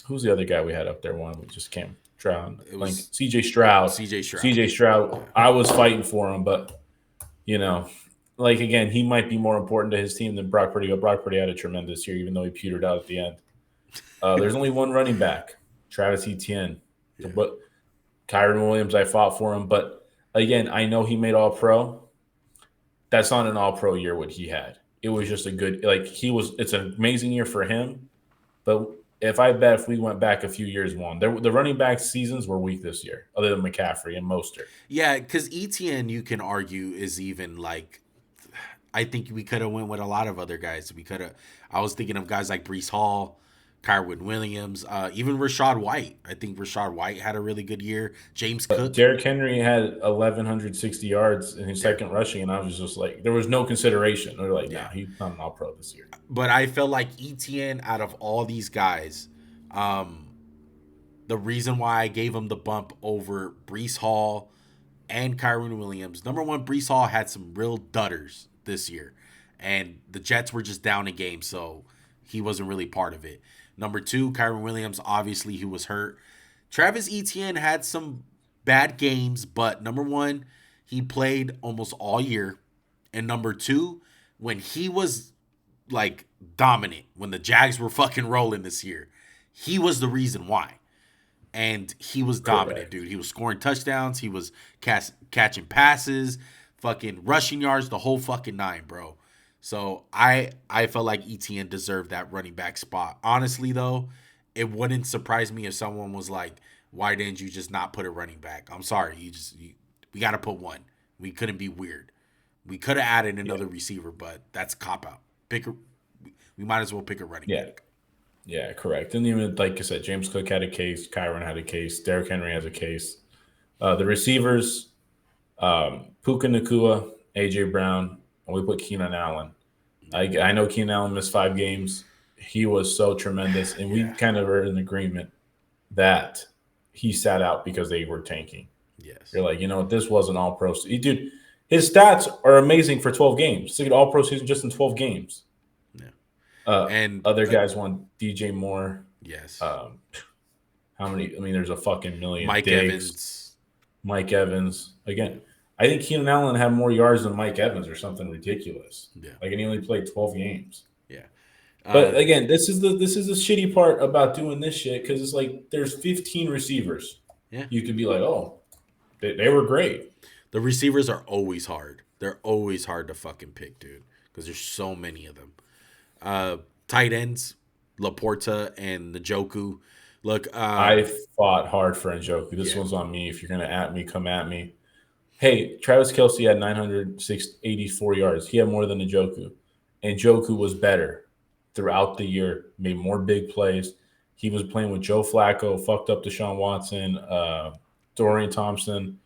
Who's the other guy we had up there? One we just can't drown. It Like was CJ Stroud. CJ Stroud. CJ Stroud. I was fighting for him, but like again, he might be more important to his team than Brock Purdy. But Brock Purdy had a tremendous year, even though he petered out at the end. There's only one running back, Travis Etienne. Yeah. But Kyron Williams, I fought for him. But again, I know he made All-Pro. That's not an All-Pro year what he had. It was just a good, it's an amazing year for him. But if we went back a few years, the running back seasons were weak this year, other than McCaffrey and Mostert. Yeah, because ETN, you can argue, is even I think we could have went with a lot of other guys. I was thinking of guys like Breece Hall, Kyron Williams, even Rashad White. I think Rashad White had a really good year. James Cook. Derrick Henry had 1,160 yards in his second rushing, and I was just like, there was no consideration. They're like, nah, he's not an All-Pro this year. But I felt like ETN, out of all these guys, the reason why I gave him the bump over Breece Hall and Kyron Williams, number one, Breece Hall had some real dudders this year, and the Jets were just down a game, so he wasn't really part of it. Number two, Kyron Williams, obviously, he was hurt. Travis Etienne had some bad games, but number one, he played almost all year. And number two, when he was dominant, when the Jags were fucking rolling this year, he was the reason why. And he was dominant, dude. He was scoring touchdowns. He was catching passes, fucking rushing yards, the whole fucking nine, bro. So I felt like ETN deserved that running back spot. Honestly, though, it wouldn't surprise me if someone was like, why didn't you just not put a running back? I'm sorry. We got to put one. We couldn't be weird. We could have added another receiver, but that's a cop-out. We might as well pick a running back. Yeah, correct. And even, like I said, James Cook had a case. Kyron had a case. Derrick Henry has a case. The receivers, Puka Nacua, A.J. Brown, and we put Keenan Allen. I know Keenan Allen missed 5 games. He was so tremendous, and we kind of are in agreement that he sat out because they were tanking. Yes. You're like, this wasn't All-Pro. Dude, his stats are amazing for 12 games. It's like an All-Pro season just in 12 games. Yeah. And other guys won. DJ Moore. Yes. How many? I mean, there's a fucking million. Mike Evans. Again, I think Keenan Allen had more yards than Mike Evans or something ridiculous. Yeah. And he only played 12 games. Yeah. But again, this is the shitty part about doing this shit, because it's like there's 15 receivers. Yeah. You could be like, oh, they were great. The receivers are always hard. They're always hard to fucking pick, dude, because there's so many of them. Tight ends, Laporta and Njoku. Look, I fought hard for Njoku. This one's on me. If you're gonna at me, come at me. Hey, Travis Kelce had 984 yards. He had more than Njoku. Njoku was better throughout the year, made more big plays. He was playing with Joe Flacco, fucked up Deshaun Watson, Dorian Thompson,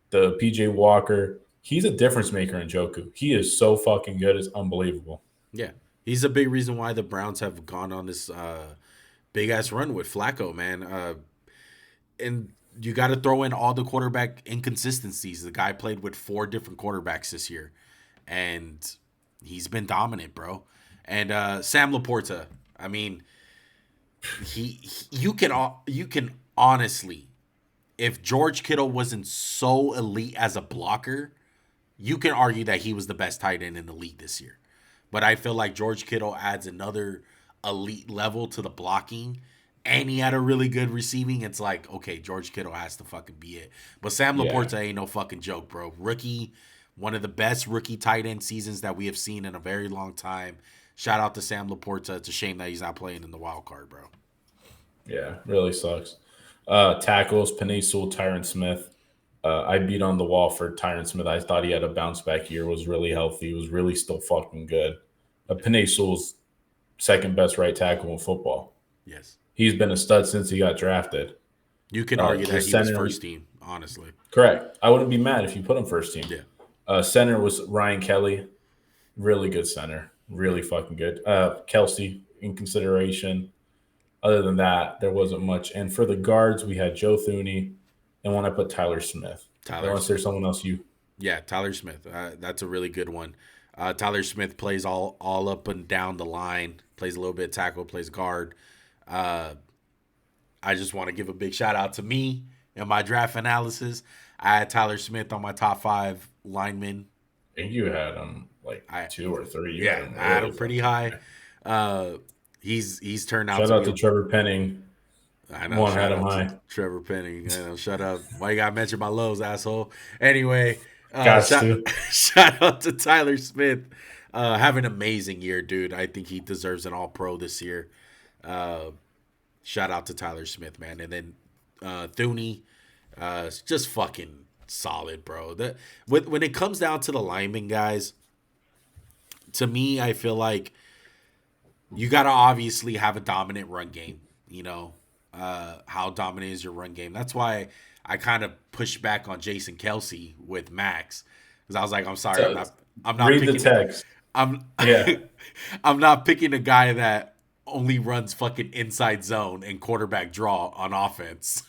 the PJ Walker. He's a difference maker in Njoku. He is so fucking good. It's unbelievable. Yeah. He's a big reason why the Browns have gone on this big-ass run with Flacco, man. And you got to throw in all the quarterback inconsistencies. The guy played with 4 different quarterbacks this year, and he's been dominant, bro. And Sam Laporta, I mean, you can honestly, if George Kittle wasn't so elite as a blocker, you can argue that he was the best tight end in the league this year. But I feel like George Kittle adds another elite level to the blocking, and he had a really good receiving. It's like, okay, George Kittle has to fucking be it. But Sam Laporta ain't no fucking joke, bro. Rookie, one of the best rookie tight end seasons that we have seen in a very long time. Shout out to Sam Laporta. It's a shame that he's not playing in the wild card, bro. Yeah, really sucks. Tackles, Penei Sewell, Tyron Smith. I beat on the wall for Tyron Smith. I thought he had a bounce back year, was really healthy, was really still fucking good. Penei Sewell's second best right tackle in football. Yes. He's been a stud since he got drafted. You can argue that he was first team, honestly. Correct. I wouldn't be mad if you put him first team. Yeah. Center was Ryan Kelly. Really good center. Really fucking good. Kelsey in consideration. Other than that, there wasn't much. And for the guards, we had Joe Thuney. And when I put Tyler Smith. Unless there's someone else you. Yeah, Tyler Smith. That's a really good one. Tyler Smith plays all up and down the line, plays a little bit of tackle, plays guard. I just want to give a big shout out to me and my draft analysis. I had Tyler Smith on my top 5 linemen. I think you had him like 2 or 3. I had him pretty high. He's turned out. Shout out to Trevor Penning. I know. Shout out to Trevor Penning. I know. Shut up. Why you gotta mention my lows, asshole? Anyway, shout out to Tyler Smith. Have an amazing year, dude. I think he deserves an All-Pro this year. Shout out to Tyler Smith, man. And then Thuney, just fucking solid, bro. When it comes down to the linemen, guys, to me, I feel like you got to obviously have a dominant run game. You know, how dominant is your run game? That's why I kind of pushed back on Jason Kelce with Max, because I was like, I'm sorry, I'm not read picking, the text. I'm not picking a guy that only runs fucking inside zone and quarterback draw on offense.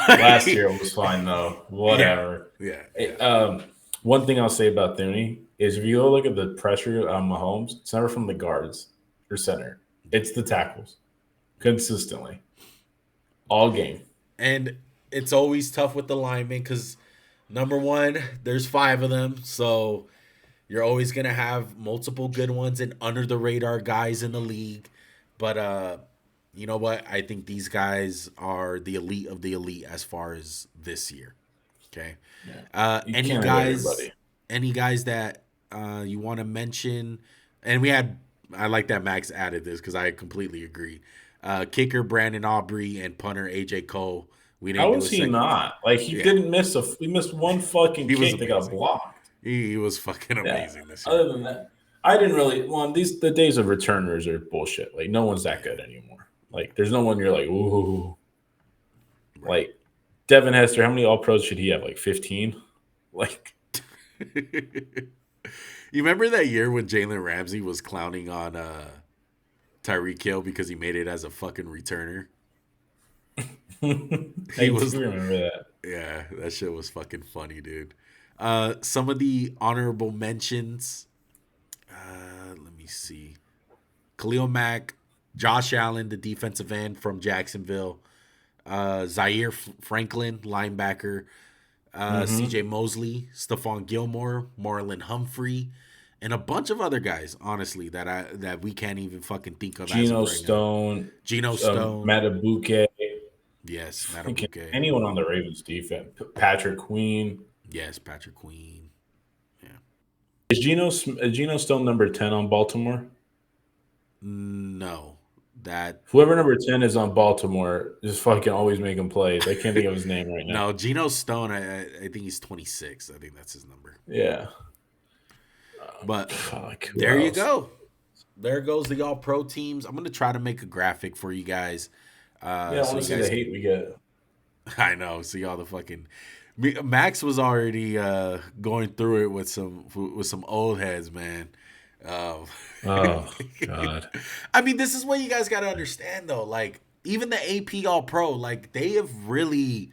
Last year was fine though. Whatever. Yeah. One thing I'll say about Thuney is if you go look at the pressure on Mahomes, it's never from the guards or center. It's the tackles consistently all game. And it's always tough with the linemen because, number one, there's 5 of them. So you're always going to have multiple good ones and under-the-radar guys in the league. But you know what? I think these guys are the elite of the elite as far as this year. Okay. Yeah. Any guys that you want to mention? And I like that Max added this because I completely agree. Kicker Brandon Aubrey and punter AJ Cole. How was he not? Like he didn't miss he missed one fucking kick that got blocked. He was fucking amazing this year. Other than that, I didn't really the days of returners are bullshit. Like no one's that good anymore. Like there's no one you're like, ooh. Right. Like Devin Hester, how many All-Pros should he have? Like 15? Like you remember that year when Jalen Ramsey was clowning on Tyreek Hill because he made it as a fucking returner? I remember that. Yeah, that shit was fucking funny, dude. Some of the honorable mentions. Let me see. Khalil Mack, Josh Allen, the defensive end from Jacksonville, Zaire Franklin, linebacker, C.J. Mosley, Stephon Gilmore, Marlon Humphrey, and a bunch of other guys, honestly, that we can't even fucking think of. Geno Stone, Matabuke. Yes, Matabuke. Anyone on the Ravens defense? Patrick Queen. Yes, Patrick Queen. Yeah. Is Geno Stone number 10 on Baltimore? No. Whoever number 10 is on Baltimore just fucking always making plays. I can't think of his name right now. No, Geno Stone, I think he's 26. I think that's his number. Yeah. But there you go. There goes the All-Pro teams. I'm going to try to make a graphic for you guys. I want to see the hate we get. I know. See all the fucking... Max was already going through it with some old heads, man. Oh, God. I mean, this is what you guys got to understand, though. Like, even the AP All-Pro, like, they have really,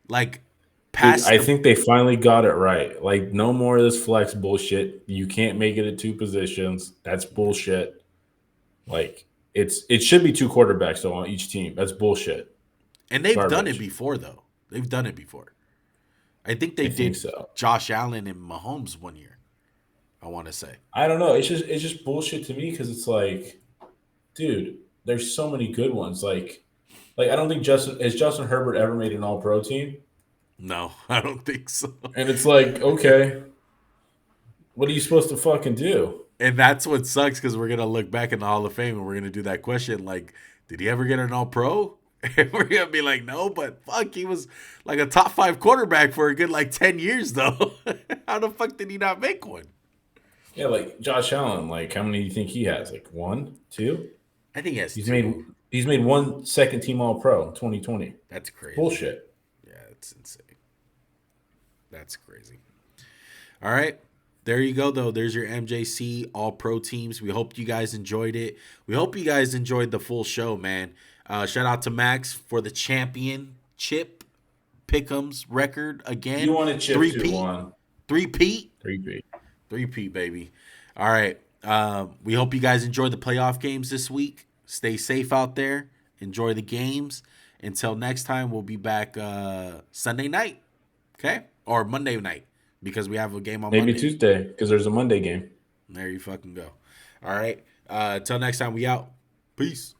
like, passed. Dude, I think they finally got it right. Like, no more of this flex bullshit. You can't make it at 2 positions. That's bullshit. Like, it should be 2 quarterbacks, though, on each team. That's bullshit. And they've done it before, though. They've done it before. I think they did so. Josh Allen and Mahomes one year. I want to say. I don't know. It's just bullshit to me because it's like, dude, there's so many good ones. Like I don't think Justin Herbert ever made an All-Pro team? No, I don't think so. And it's like, okay, what are you supposed to fucking do? And that's what sucks because we're gonna look back in the Hall of Fame and we're gonna do that question like, did he ever get an All-Pro? And we're gonna be like, no, but fuck, he was like a top 5 quarterback for a good 10 years though. How the fuck did he not make one? Yeah, like Josh Allen, like how many do you think he has? Like 1, 2? I think he has 2. He's made 1 second team All-Pro in 2020. That's crazy. Bullshit. Yeah, it's insane. That's crazy. All right. There you go, though. There's your MJC All-Pro teams. We hope you guys enjoyed it. We hope you guys enjoyed the full show, man. Shout out to Max for the championship pick'ems record again. You want a chip 3P? 3P? 3P, baby. All right. We hope you guys enjoy the playoff games this week. Stay safe out there. Enjoy the games. Until next time, we'll be back Sunday night. Okay? Or Monday night because we have a game on Maybe Monday. Tuesday because there's a Monday game. There you fucking go. All right. Until next time, we out. Peace.